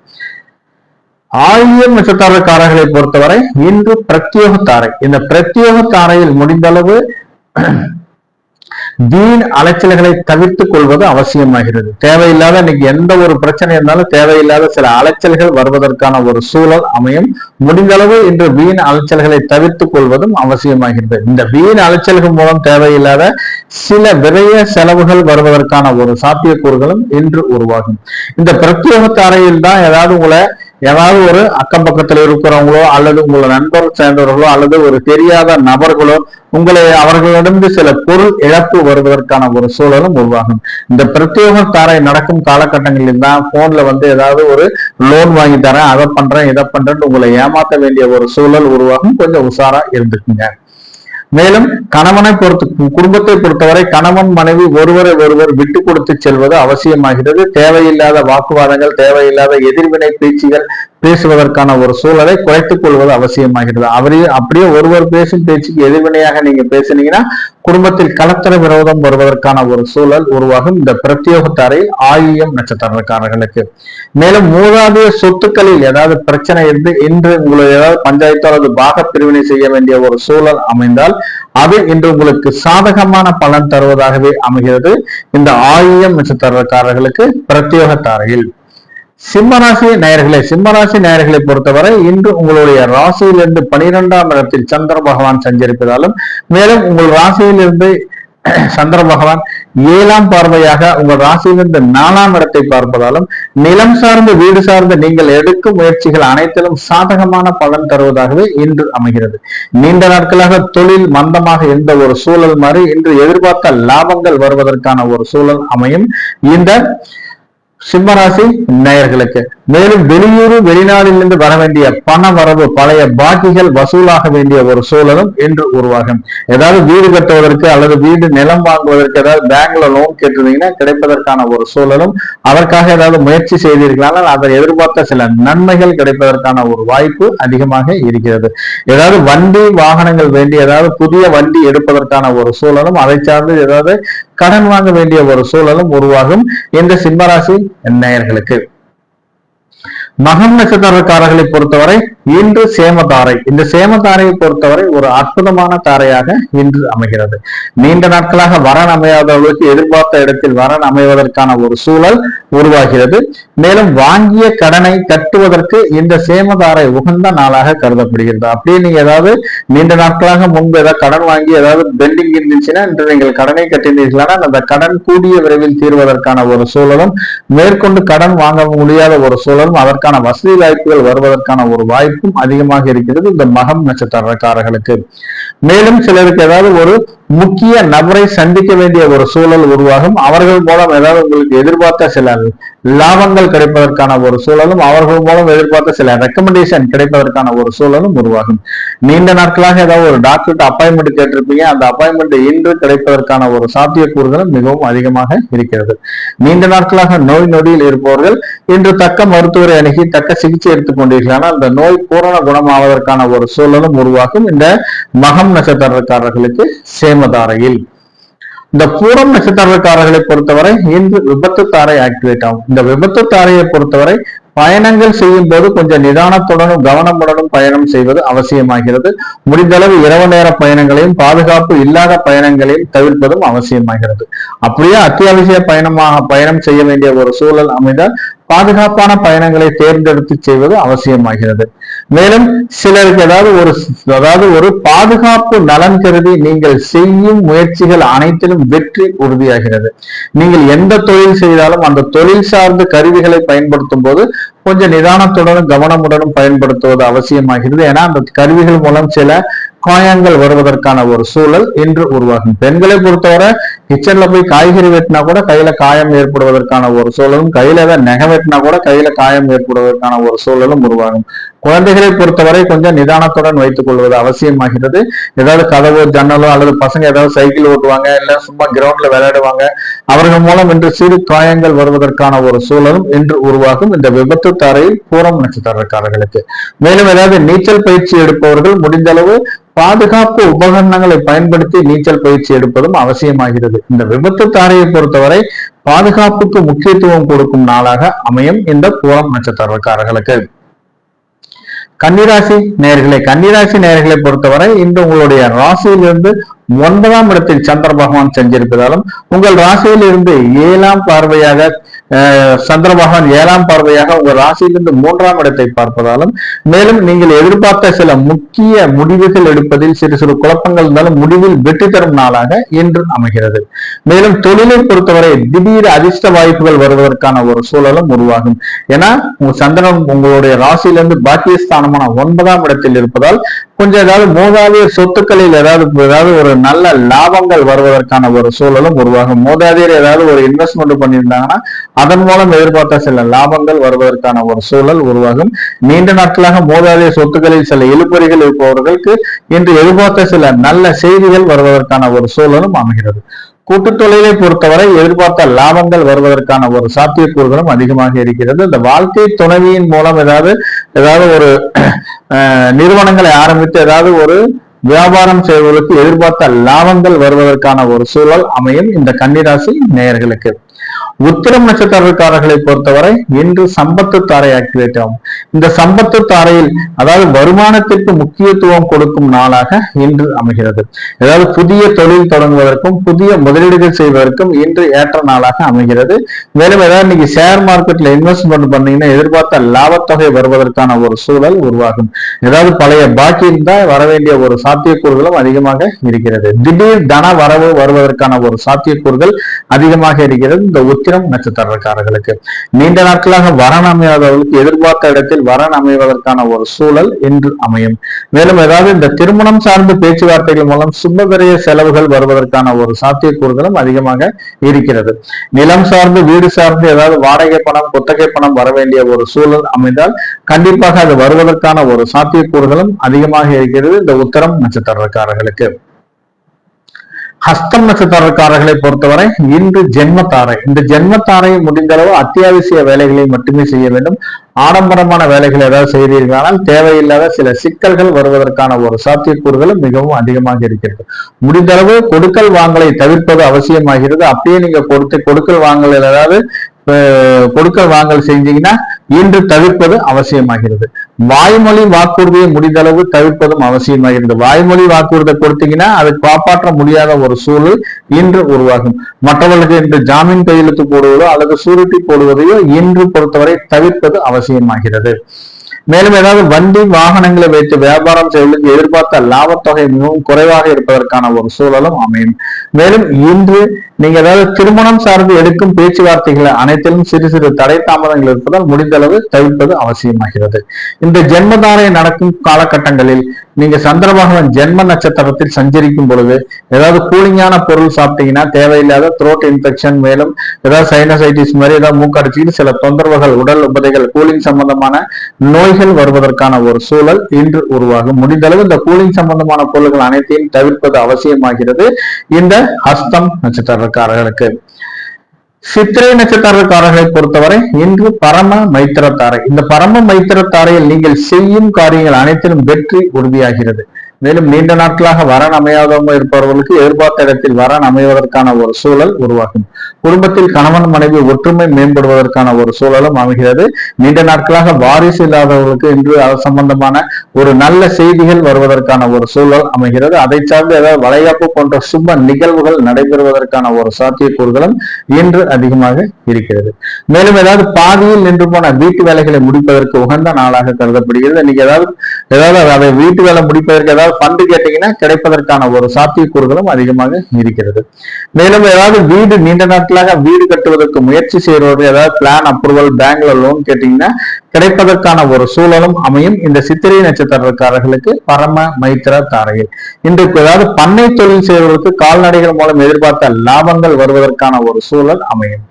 ஆயில்யம் நட்சத்திரக்காரர்களை பொறுத்தவரை இன்று பிரத்யோக தாரை. இந்த பிரத்யோக தாரையில் முடிந்த அளவு வீண் அலைச்சல்களை தவிர்த்துக் கொள்வது அவசியமாகிறது. தேவையில்லாத இன்னைக்கு எந்த ஒரு பிரச்சனை இருந்தாலும் தேவையில்லாத சில அலைச்சல்கள் வருவதற்கான ஒரு சூழல் அமையும். முடிந்தளவு இன்று வீண் அலைச்சல்களை தவிர்த்துக் கொள்வதும் அவசியமாகிறது. இந்த வீண் அலைச்சல்கள் மூலம் தேவையில்லாத சில விரைய செலவுகள் வருவதற்கான ஒரு சாத்தியக்கூறுகளும் இன்று உருவாகும். இந்த பிரத்யோக தாரையில் தான் ஏதாவது ஒரு அக்கம் பக்கத்தில் இருக்கிறவங்களோ அல்லது உங்களோட நண்பர் சேர்ந்தவர்களோ அல்லது ஒரு தெரியாத நபர்களோ அவர்களிடமிருந்து சில பொருள் இழப்பு வருவதற்கான ஒரு சூழலும் உருவாகும். இந்த பிரத்யோக தாரை நடக்கும் காலகட்டங்களில் தான் போன்ல ஏதாவது ஒரு லோன் வாங்கி தரேன், அதை பண்றேன், இதை பண்றேன்னு உங்களை ஏமாற்ற வேண்டிய ஒரு சூழல் உருவாகும். கொஞ்சம் உஷாரா இருந்துக்குங்க. மேலும் குடும்பத்தை பொறுத்தவரை கணவன் மனைவி ஒருவரை ஒருவர் விட்டு கொடுத்து செல்வது அவசியமாகிறது. தேவையில்லாத வாக்குவாதங்கள், தேவையில்லாத எதிர்வினை பேச்சுகள் பேசுவதற்கான ஒரு சூழலை குறைத்துக் கொள்வது அவசியமாகிறது. அப்படியே ஒருவர் பேசும் பேச்சுக்கு எதிர்வினையாக நீங்க பேசுனீங்கன்னா குடும்பத்தில் கலத்தர விரோதம் வருவதற்கான ஒரு சூழல் உருவாகும் இந்த பிரத்யோக தாரையில் ஆயில்யம் நட்சத்திரக்காரர்களுக்கு. மேலும் மூதாதைய சொத்துக்களில் ஏதாவது பிரச்சனை இருந்து இன்று உங்களுக்கு ஏதாவது பஞ்சாயத்து அல்லது பாக பிரிவினை செய்ய வேண்டிய ஒரு சூழல் அமைந்தால் அது இன்று உங்களுக்கு சாதகமான பலன் தருவதாகவே அமைகிறது இந்த ஆயில்யம் நட்சத்திரக்காரர்களுக்கு பிரத்யோக தாரையில். சிம்மராசி நேயர்களை பொறுத்தவரை இன்று உங்களுடைய ராசியிலிருந்து 12ஆம் இடத்தில் சந்திர பகவான் சஞ்சரிப்பதாலும், மேலும் உங்கள் ராசியிலிருந்து சந்திர பகவான் 7ஆம் பார்வையாக உங்கள் ராசியிலிருந்து 4ஆம் இடத்தை பார்ப்பதாலும், நிலம் சார்ந்து வீடு சார்ந்து நீங்கள் எடுக்கும் முயற்சிகள் அனைத்திலும் சாதகமான பலன் தருவதாகவே இன்று அமைகிறது. நீண்ட நாட்களாக தொழில் மந்தமாக இருந்த ஒரு சூழல் மாறி இன்று எதிர்பார்த்த லாபங்கள் வருவதற்கான ஒரு சூழல் அமையும் இந்த சிம்மராசி நேயர்களுக்கு. மேலும் வெளியூர் வெளிநாட்டிலிருந்து வர வேண்டிய பண வரவு, பழைய பாக்கிகள் வசூலாக வேண்டிய ஒரு சூழலும் இன்று உருவாகும். ஏதாவது வீடு கட்டுவதற்கு அல்லது வீடு நிலம் வாங்குவதற்கு ஏதாவது பேங்க்ல லோன் கேட்டிருந்தீங்கன்னா கிடைப்பதற்கான ஒரு சூழலும், அதற்காக ஏதாவது முயற்சி செய்தீர்களானால் அதை எதிர்பார்த்த சில நன்மைகள் கிடைப்பதற்கான ஒரு வாய்ப்பு அதிகமாக இருக்கிறது. ஏதாவது வண்டி வாகனங்கள் வேண்டி ஏதாவது புதிய வண்டி எடுப்பதற்கான ஒரு சூழலும், அதை சார்ந்து ஏதாவது கடன் வாங்க வேண்டிய ஒரு சூழலும் உருவாகும் இந்த சிம்மராசி நேயர்களுக்கு. மகம் நட்சத்திரக்காரர்களை பொறுத்தவரை இன்று சேமதாரை. இந்த சேமதாரையை பொறுத்தவரை ஒரு அற்புதமான தாரையாக இன்று அமைகிறது. நீண்ட நாட்களாக வரன் அமையாதவர்களுக்கு எதிர்பார்த்த இடத்தில் வரன் அமைவதற்கான ஒரு சூழல் உருவாகிறது. மேலும் வாங்கிய கடனை கட்டுவதற்கு இந்த சேமதாரை உகந்த நாளாக கருதப்படுகிறது. அப்படியே நீங்க ஏதாவது நீண்ட நாட்களாக முன்பு ஏதாவது கடன் வாங்கி ஏதாவது பெண்டிங் இருந்துச்சுன்னா இன்று நீங்கள் கடனை கட்டினீர்களான அந்த கடன் கூடிய விரைவில் தீர்வதற்கான ஒரு சூழலும், மேற்கொண்டு கடன் வாங்க முடியாத ஒரு சூழலும், அதற்கான வசதி வாய்ப்புகள் வருவதற்கான ஒரு வாய்ப்பும் அதிகமாக இருக்கிறது இந்த மகம் நட்சத்திரக்காரர்களுக்கு. மேலும் சிலருக்கு ஏதாவது ஒரு முக்கிய நபரை சந்திக்க வேண்டிய ஒரு சூழல் உருவாகும். அவர்கள் மூலம் ஏதாவது உங்களுக்கு எதிர்பார்த்த சில லாபங்கள் கிடைப்பதற்கான ஒரு சூழலும், அவர்கள் மூலம் எதிர்பார்த்த சில ரெக்கமெண்டேஷன் கிடைப்பதற்கான ஒரு சூழலும் உருவாகும். நீண்ட நாட்களாக ஏதாவது ஒரு டாக்டர்கிட்ட அப்பாயின்மெண்ட் கேட்டிருப்பீங்க, அந்த அப்பாயின்மெண்ட் இன்று கிடைப்பதற்கான ஒரு சாத்தியக்கூறுகளும் மிகவும் அதிகமாக இருக்கிறது. நீண்ட நாட்களாக நோய் நொடியில் இருப்பவர்கள் இன்று தக்க மருத்துவரை அணுகி தக்க சிகிச்சை எடுத்துக் கொண்டீர்களானால் அந்த நோய் பூரண குணமாவதற்கான ஒரு சூழலும் உருவாகும் இந்த மகம் நட்சத்திரக்காரர்களுக்கு சேமதாரையில். இந்த பூரம் நட்சத்திரக்காரர்களை பொறுத்தவரை இன்று விபத்து தாரை ஆக்டிவேட் ஆகும். இந்த விபத்து தாரையை பொறுத்தவரை பயணங்கள் செய்யும் போது கொஞ்சம் நிதானத்துடனும் கவனமுடனும் பயணம் செய்வது அவசியமாகிறது. முடிந்தளவு இரவு நேர பயணங்களையும் பாதுகாப்பு இல்லாத பயணங்களையும் தவிர்ப்பதும் அவசியமாகிறது. அப்படியே அத்தியாவசிய பயணம் செய்ய வேண்டிய ஒரு சூழல் அமைந்தால் பாதுகாப்பான பயணங்களை தேர்ந்தெடுத்து செய்வது அவசியமாகிறது. மேலும் சிலருக்கு ஏதாவது ஒரு பாதுகாப்பு நலன் கருதி நீங்கள் செய்யும் முயற்சிகள் அனைத்திலும் வெற்றி உறுதியாகிறது. நீங்கள் எந்த தொழில் செய்தாலும் அந்த தொழில் சார்ந்த கருவிகளை பயன்படுத்தும் போது கொஞ்சம் நிதானத்துடனும் கவனமுடனும் பயன்படுத்துவது அவசியமாகிறது. ஏன்னா அந்த கருவிகள் மூலம் சில காயங்கள் வருவதற்கான ஒரு சூழல் இன்று உருவாகும். பெண்களை பொறுத்தவரை கிச்சன்ல போய் காய்கறி வெட்டினா கூட கையில காயம் ஏற்படுவதற்கான ஒரு சூழலும், கையில ஏதாவது நகை வெட்டினா கூட கையில காயம் ஏற்படுவதற்கான ஒரு சூழலும் உருவாகும். குழந்தைகளை பொறுத்தவரை கொஞ்சம் நிதானத்துடன் வைத்துக் கொள்வது அவசியமாகிறது. ஏதாவது கதவோ ஜன்னலோ அல்லது பசங்க ஏதாவது சைக்கிள் ஓட்டுவாங்க, இல்ல சும்மா கிரவுண்ட்ல விளையாடுவாங்க, அவர்கள் மூலம் இன்று சிறு காயங்கள் வருவதற்கான ஒரு சூழலும் இன்று உருவாகும் இந்த விபத்து தாரையில் பூரம் நட்சத்திரக்காரர்களுக்கு. மேலும் ஏதாவது நீச்சல் பயிற்சி எடுப்பவர்கள் முடிந்த அளவு பாதுகாப்பு உபகரணங்களை பயன்படுத்தி நீச்சல் பயிற்சி எடுப்பதும் அவசியமாகிறது. இந்த விபத்து தாரையை பொறுத்தவரை பாதுகாப்புக்கு முக்கியத்துவம் கொடுக்கும் நாளாக அமையும் இந்த பூரம் நட்சத்திரக்காரர்களுக்கு. கன்னிராசி நேயர்களை பொறுத்தவரை இன்று உங்களுடைய ராசியிலிருந்து 9ஆம் இடத்தில் சந்திர பகவான் செஞ்சிருப்பதாலும் உங்கள் ராசியில் இருந்து 7ஆம் பார்வையாக சந்திர பகவான் 7ஆம் பார்வையாக உங்கள் ராசியிலிருந்து 3ஆம் இடத்தை பார்ப்பதாலும், மேலும் நீங்கள் எதிர்பார்த்த சில முக்கிய முடிவுகள் எடுப்பதில் சிறு சிறு குழப்பங்கள் இருந்தாலும் முடிவில் வெற்றி தரும் நாளாக இன்று அமைகிறது. மேலும் தொழிலை பொறுத்தவரை திடீர் அதிர்ஷ்ட வாய்ப்புகள் வருவதற்கான ஒரு சூழலும் உருவாகும். ஏன்னா சந்திரன் உங்களுடைய ராசியிலிருந்து பாக்கியஸ்தானமான 9ஆம் இடத்தில் இருப்பதால் கொஞ்சம் ஏதாவது மூதாதையர் சொத்துக்களில் ஏதாவது ஒரு நல்ல லாபங்கள் வருவதற்கான ஒரு சூழலும் உருவாகும். மூதாதையர் ஏதாவது ஒரு இன்வெஸ்ட்மெண்ட் பண்ணியிருந்தாங்கன்னா அதன் மூலம் எதிர்பார்த்த சில லாபங்கள் வருவதற்கான ஒரு சூழல் உருவாகும். நீண்ட நாட்களாக மூதாதையர் சொத்துக்களில் சில இழுபறிகள் இருப்பவர்களுக்கு இன்று எதிர்பார்த்த சில நல்ல செய்திகள் வருவதற்கான ஒரு சூழலும் அமைகிறது. கூட்டு தொழிலை பொறுத்தவரை எதிர்பார்த்த லாபங்கள் வருவதற்கான ஒரு சாத்தியக்கூறுகளும் அதிகமாக இருக்கிறது. இந்த வாழ்க்கை துணைவியின் மூலம் ஏதாவது ஒரு நிறுவனங்களை ஆரம்பித்து ஏதாவது ஒரு வியாபாரம் செய்வதற்கு எதிர்பார்த்த லாபங்கள் வருவதற்கான ஒரு சூழல் அமையும் இந்த கன்னிராசி நேயர்களுக்கு. உத்திரம் நட்சத்திரக்காரர்களை பொறுத்தவரை இன்று சம்பத்து தாரை ஆக்டிவேட் ஆகும். இந்த சம்பத்து தாரையில் அதாவது வருமானத்திற்கு முக்கியத்துவம் கொடுக்கும் நாளாக இன்று அமைகிறது. ஏதாவது புதிய தொழில் தொடங்குவதற்கும் புதிய முதலீடுகள் செய்வதற்கும் இன்று ஏற்ற நாளாக அமைகிறது. மேலும் ஏதாவது இன்னைக்கு ஷேர் மார்க்கெட்ல இன்வெஸ்ட்மெண்ட் பண்ணீங்கன்னா எதிர்பார்த்த லாபத்தொகை வருவதற்கான ஒரு சூழல் உருவாகும். ஏதாவது பழைய பாக்கி இருந்தா வரவேண்டிய ஒரு சாத்தியக்கூறுகளும் அதிகமாக இருக்கிறது. திடீர் தன வரவு வருவதற்கான ஒரு சாத்தியக்கூறுகள் அதிகமாக இருக்கிறது இந்த உத்திரம் நட்சத்திரக்காரர்களுக்கு. நீண்ட நாட்களாக வரன் அமையாதவர்களுக்கு எதிர்பார்த்த இடத்தில் வரன் அமைவதற்கான ஒரு சூழல் இன்று அமையும். மேலும் ஏதாவது இந்த திருமணம் சார்ந்த பேச்சுவார்த்தைகள் மூலம் சுபவிரய செலவுகள் வருவதற்கான ஒரு சாத்தியக்கூறுகளும் அதிகமாக இருக்கிறது. நிலம் சார்ந்து வீடு சார்ந்து ஏதாவது வாடகை பணம் குத்தகை பணம் வர வேண்டிய ஒரு சூழல் அமைந்தால் கண்டிப்பாக அது வருவதற்கான ஒரு சாத்தியக்கூறுகளும் அதிகமாக இருக்கிறது இந்த உத்திரம் நட்சத்திரக்காரர்களுக்கு. ஹஸ்தம் நட்சத்திரக்காரர்களை பொறுத்தவரை இன்று ஜென்மத்தாரை. இந்த ஜென்மத்தாரையை முடிந்தளவு அத்தியாவசிய வேலைகளை மட்டுமே செய்ய வேண்டும். ஆடம்பரமான வேலைகள் ஏதாவது செய்தீர்களானால் தேவையில்லாத சில சிக்கல்கள் வருவதற்கான ஒரு சாத்தியக்கூறுகளும் மிகவும் அதிகமாக இருக்கிறது. முடிந்தளவு கொடுக்கல் வாங்கலை தவிர்ப்பது அவசியமாகிறது. அப்படியே நீங்க கொடுக்கல் வாங்கல் ஏதாவது கொடுக்கல் வாங்கல் செஞ்சீங்கன்னா இன்று தவிர்ப்பது அவசியமாகிறது. வாய்மொழி வாக்குறுதியை முடிந்தளவு தவிர்ப்பதும் அவசியமாகிறது. வாய்மொழி வாக்குறுதியை கொடுத்தீங்கன்னா அதை காப்பாற்ற முடியாத ஒரு சூழல் இன்று உருவாகும். மற்றவர்களுக்கு இன்று ஜாமீன் கையெழுத்து போடுவதோ அல்லது சூரிட்டி போடுவதையோ இன்று பொறுத்தவரை தவிர்ப்பது அவசியமாகிறது. மேலும் ஏதாவது வண்டி வாகனங்களை வைத்து வியாபாரம் செய்வதற்கு எதிர்பார்த்த லாபத்தொகை மிகவும் குறைவாக இருப்பதற்கான ஒரு சூழலும் அமையும். மேலும் இன்று நீங்க ஏதாவது திருமணம் சார்ந்து எடுக்கும் பேச்சுவார்த்தைகள் அனைத்திலும் சிறு சிறு தடை தாமதங்கள் இருப்பதால் முடிந்தளவு தவிர்ப்பது அவசியமாகிறது. இந்த ஜென்மதாரை நடக்கும் காலகட்டங்களில் நீங்க சந்திர பகவான் ஜென்ம நட்சத்திரத்தில் சஞ்சரிக்கும் பொழுது ஏதாவது கூலிங்கான பொருள் சாப்பிட்டீங்கன்னா தேவையில்லாத த்ரோட் இன்ஃபெக்ஷன், மேலும் ஏதாவது சைனசைட்டிஸ் மாதிரி ஏதாவது மூக்கடைச்சிட்டு சில தொந்தரவுகள் உடல் உபதைகள் கூலிங் சம்பந்தமான நோய்கள் வருவதற்கான ஒரு சூழல் இன்று உருவாகும். முடிந்தளவு இந்த கூலிங் சம்பந்தமான பொருள்கள் அனைத்தையும் தவிர்ப்பது அவசியமாகிறது இந்த ஹஸ்தம் நட்சத்திரக்காரர்களுக்கு. சித்திரை நட்சத்திரக்காரர்களை பொறுத்தவரை இன்று பரம மைத்திரத்தாரை. இந்த பரம மைத்திரத்தாரையில் நீங்கள் செய்யும் காரியங்கள் அனைத்திலும் வெற்றி உறுதியாகிறது. மேலும் நீண்ட நாட்களாக வரன் அமையாதவங்க இருப்பவர்களுக்கு எதிர்பார்த்த இடத்தில் வரன் அமைவதற்கான ஒரு சூழல் உருவாகும். குடும்பத்தில் கணவன் மனைவி ஒற்றுமை மேம்படுவதற்கான ஒரு சூழலும் அமைகிறது. நீண்ட நாட்களாக வாரிசு இல்லாதவர்களுக்கு இன்று அது சம்பந்தமான ஒரு நல்ல செய்திகள் வருவதற்கான ஒரு சூழல் அமைகிறது. அதை சார்ந்து ஏதாவது வளைகாப்பு போன்ற சுப நிகழ்வுகள் நடைபெறுவதற்கான ஒரு சாத்தியக்கூறுகளும் இன்று அதிகமாக இருக்கிறது. மேலும் ஏதாவது பாதியில் நின்று போன வீட்டு வேலைகளை முடிப்பதற்கு உகந்த நாளாக கருதப்படுகிறது. இன்னைக்கு ஏதாவது அதை வீட்டு வேலை முடிப்பதற்கு ஏதாவது ஏதாவது ஃபண்டு கேட்டீங்கன்னா கிடைப்பதற்கான ஒரு சாத்தியக்கூறுகளும் அதிகமாக இருக்கிறது. மேலும் ஏதாவது வீடு நீண்ட நாட்களாக வீடு கட்டுவதற்கு முயற்சி செய்யறவர்கள் ஏதாவது பிளான் அப்ரூவல் பேங்க்ல லோன் கேட்டீங்கன்னா கிடைப்பதற்கான ஒரு சூழலும் அமையும் இந்த சித்திரை நட்சத்திரக்காரர்களுக்கு பரம மைத்திர தாரையில். இன்றைக்கு ஏதாவது பண்ணை தொழில் செய்வதற்கு கால்நடைகள் மூலம் எதிர்பார்த்த லாபங்கள் வருவதற்கான ஒரு சூழல் அமையும்.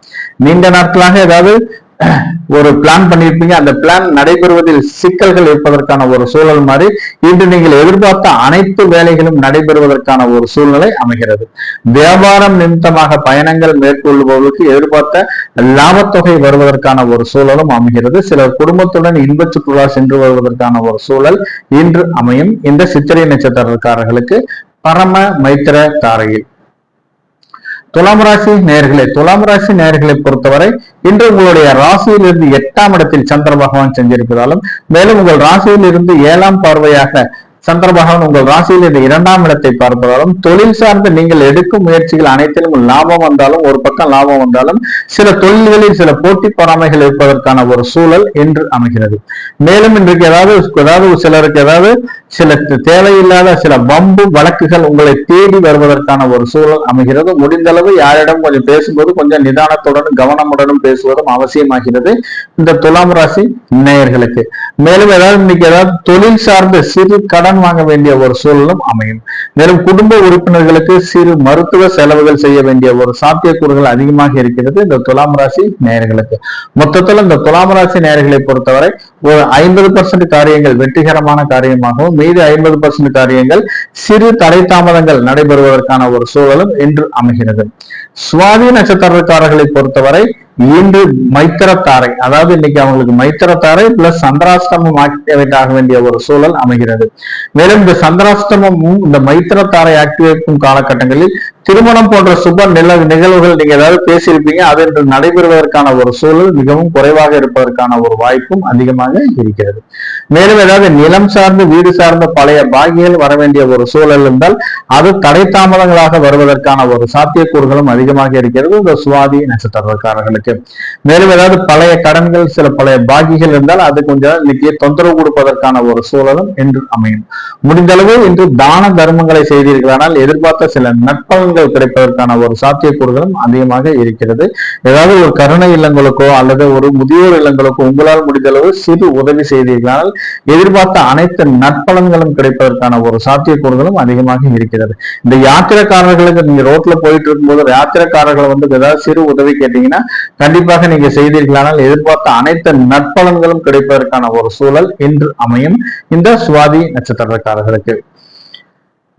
நீண்ட நாட்களாக ஏதாவது ஒரு பிளான் பண்ணியிருப்பீங்க, அந்த பிளான் நடைபெறுவதில் சிக்கல்கள் இருப்பதற்கான ஒரு சூழல் மாதிரி இன்று நீங்கள் எதிர்பார்த்த அனைத்து வேலைகளும் நடைபெறுவதற்கான ஒரு சூழ்நிலை அமைகிறது. வியாபாரம் நிமித்தமாக பயணங்கள் மேற்கொள்பவர்களுக்கு எதிர்பார்த்த லாபத்தொகை வருவதற்கான ஒரு சூழலும் அமைகிறது. சிலர் குடும்பத்துடன் இன்ப சுற்றுலா சென்று வருவதற்கான ஒரு சூழல் இன்று அமையும் இந்த சித்திரை நட்சத்திரக்காரர்களுக்கு பரம மைத்திர தாரையில். துலாம் ராசி நேயர்களை பொறுத்தவரை இன்று உங்களுடைய ராசியில் இருந்து 8ஆம் இடத்தில் சந்திர பகவான் சென்றிருப்பதாலும், மேலும் உங்கள் ராசியில் இருந்து 7ஆம் பார்வையாக சந்திர பகவான் உங்கள் ராசியில் இருந்து 2ஆம் இடத்தை பார்ப்பதாலும், தொழில் சார்ந்து நீங்கள் எடுக்கும் முயற்சிகள் அனைத்திலும் லாபம் வந்தாலும், ஒரு பக்கம் லாபம் வந்தாலும் சில தொழில்களில் சில போட்டி பொறாமைகள் இருப்பதற்கான ஒரு சூழல் என்று அமைகிறது. மேலும் இன்றைக்கு ஏதாவது சிலருக்கு ஏதாவது சில தேவையில்லாத சில வம்பு வழக்குகள் உங்களை தேடி வருவதற்கான ஒரு சூழல் அமைகிறது. முடிந்தளவு யாரிடம் கொஞ்சம் பேசும்போது கொஞ்சம் நிதானத்துடனும் கவனமுடனும் பேசுவதும் அவசியமாகிறது இந்த துலாம் ராசி நேயர்களுக்கு. மேலும் இன்னைக்கு ஏதாவது தொழில் சார்ந்து சிறு கடன் வாங்க வேண்டிய ஒரு சூழலும் அமையும். மேலும் குடும்ப உறுப்பினர்களுக்கு சிறு மருத்துவ செலவுகள் செய்ய வேண்டிய ஒரு சாத்தியக்கூறுகள் அதிகமாக இருக்கிறது இந்த துலாம் ராசி நேயர்களுக்கு. மொத்தத்தில் இந்த துலாம் ராசி நேயர்களை பொறுத்தவரை ஒரு 50% காரியங்கள் வெற்றிகரமான காரியமாகவும் மீது 50% காரியங்கள் சிறு தடை தாமதங்கள் நடைபெறுவதற்கான ஒரு சூழலும் இன்று அமைகிறது. சுவாதி நட்சத்திரக்காரர்களை பொறுத்தவரை இன்று மைத்திரத்தாரை, அதாவது இன்னைக்கு அவங்களுக்கு மைத்திரத்தாரை பிளஸ் சந்திராஷ்டமம் ஆக்டிவேட் ஆக வேண்டிய ஒரு சூழல் அமைகிறது. மேலும் இந்த சந்திராஷ்டமமும் இந்த மைத்திரத்தாரை ஆக்டிவேட் காலகட்டங்களில் திருமணம் போன்ற சுப நிகழ்வுகள் நீங்க ஏதாவது பேசியிருப்பீங்க, அது இன்று நடைபெறுவதற்கான ஒரு சூழல் மிகவும் குறைவாக இருப்பதற்கான ஒரு வாய்ப்பும் அதிகமாக இருக்கிறது. மேலும் ஏதாவது நிலம் சார்ந்து வீடு சார்ந்த பழைய பாகிகள் வர வேண்டிய ஒரு சூழல் இருந்தால் அது தடை தாமதங்களாக வருவதற்கான ஒரு சாத்தியக்கூறுகளும் அதிகமாக இருக்கிறது இந்த சுவாதி நட்சத்திரக்காரர்களுக்கு. மேலும் ஏதாவது பழைய கடன்கள் சில பழைய பாகிகள் இருந்தால் அது கொஞ்சம் இன்னைக்கு தொந்தரவு கொடுப்பதற்கான ஒரு சூழலும் என்று அமையும். முடிந்தளவு இன்று தான தர்மங்களை செய்தீர்களானால் எதிர்பார்த்த சில நற்பலன்கள் கிடைப்பதற்கான ஒரு சாத்தியக்கூறுகளும் அதிகமாக இருக்கிறது. ஏதாவது ஒரு கருணை இல்லங்களுக்கோ அல்லது ஒரு முதியோர் இல்லங்களுக்கோ உங்களால் முடிந்தளவு சிறு உதவி செய்தீர்களால் எதிர்பார்த்த அனைத்து நற்பலன்களும் கிடைப்பதற்கான ஒரு சாத்தியக்கூறுகளும் அதிகமாக இருக்கிறது. இந்த யாத்திரைக்காரர்களுக்கு நீங்க ரோட்ல போயிட்டு இருக்கும்போது யாத்திரைக்காரர்கள் ஏதாவது சிறு உதவி கேட்டீங்கன்னா கண்டிப்பாக நீங்க செய்தீர்களானால் எதிர்பார்த்த அனைத்து நற்பலன்களும் கிடைப்பதற்கான ஒரு சூழல் இன்று அமையும் இந்த சுவாதி நட்சத்திரக்காரர்களுக்கு.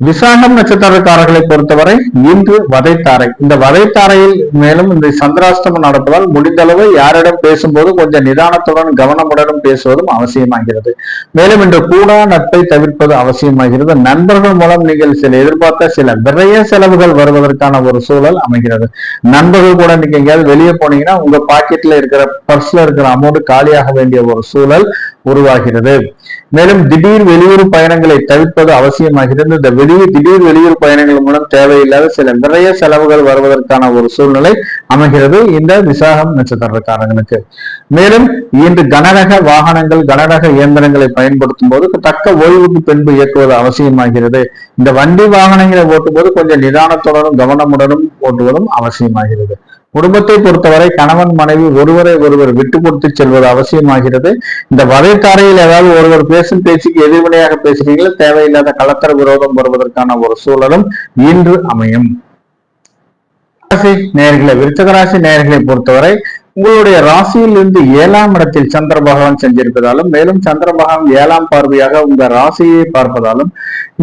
விசாகம் நட்சத்திரக்காரர்களை பொறுத்தவரை இன்று வதைத்தாரை. இந்த வதைத்தாரையில் மேலும் இந்த சந்திராஷ்டமம் நடப்பதால் முடிந்தளவு யாரிடம் பேசும்போது கொஞ்சம் நிதானத்துடன் கவனமுடனும் பேசுவதும் அவசியமாகிறது. மேலும் இன்று கூடா நட்பை தவிர்ப்பது அவசியமாகிறது. நண்பர்கள் மூலம் நீங்கள் சில எதிர்பார்த்த சில விரைய செலவுகள் வருவதற்கான ஒரு சூழல் அமைகிறது. நண்பர்கள் கூட நீங்க எங்கேயாவது வெளியே போனீங்கன்னா உங்க பாக்கெட்ல இருக்கிற பர்ஸ்ல இருக்கிற அமௌண்ட் காலியாக வேண்டிய ஒரு சூழல் உருவாகிறது. மேலும் திடீர் வெளியூர் பயணங்களை தவிர்ப்பது அவசியமாகிறது. இந்த திடீர் வெளியூர் பயணங்கள் மூலம் தேவையில்லாத சில நிறைய செலவுகள் வருவதற்கான ஒரு சூழ்நிலை அமைகிறது இந்த விசாகம் நட்சத்திரக்காரர்களுக்கு. மேலும் இன்று கனரக வாகனங்கள் கனரக இயந்திரங்களை பயன்படுத்தும் போது தக்க ஓய்வுக்கு பின்பு இயக்குவது அவசியமாகிறது. இந்த வண்டி வாகனங்களை ஓட்டும் போது கொஞ்சம் நிதானத்துடனும் கவனமுடனும் ஓட்டுவதும் அவசியமாகிறது. குடும்பத்தை பொறுத்தவரை கணவன் மனைவி ஒருவரை ஒருவர் விட்டு கொடுத்து செல்வது அவசியமாகிறது. இந்த வதைத்தாரையில் ஏதாவது ஒருவர் பேசும் பேச்சுக்கு எதிர்வினையாக பேசுறீங்களா தேவையில்லாத கலத்தர விரோதம் வருவதற்கான ஒரு சூழலும் இன்று அமையும். விருச்சிக ராசி நேயர்களை பொறுத்தவரை உங்களுடைய ராசியில் இருந்து 7ஆம் இடத்தில் சந்திர பகவான் சென்றிருப்பதாலும் மேலும் சந்திர பகவான் 7ஆம் பார்வையாக உங்க ராசியை பார்ப்பதாலும்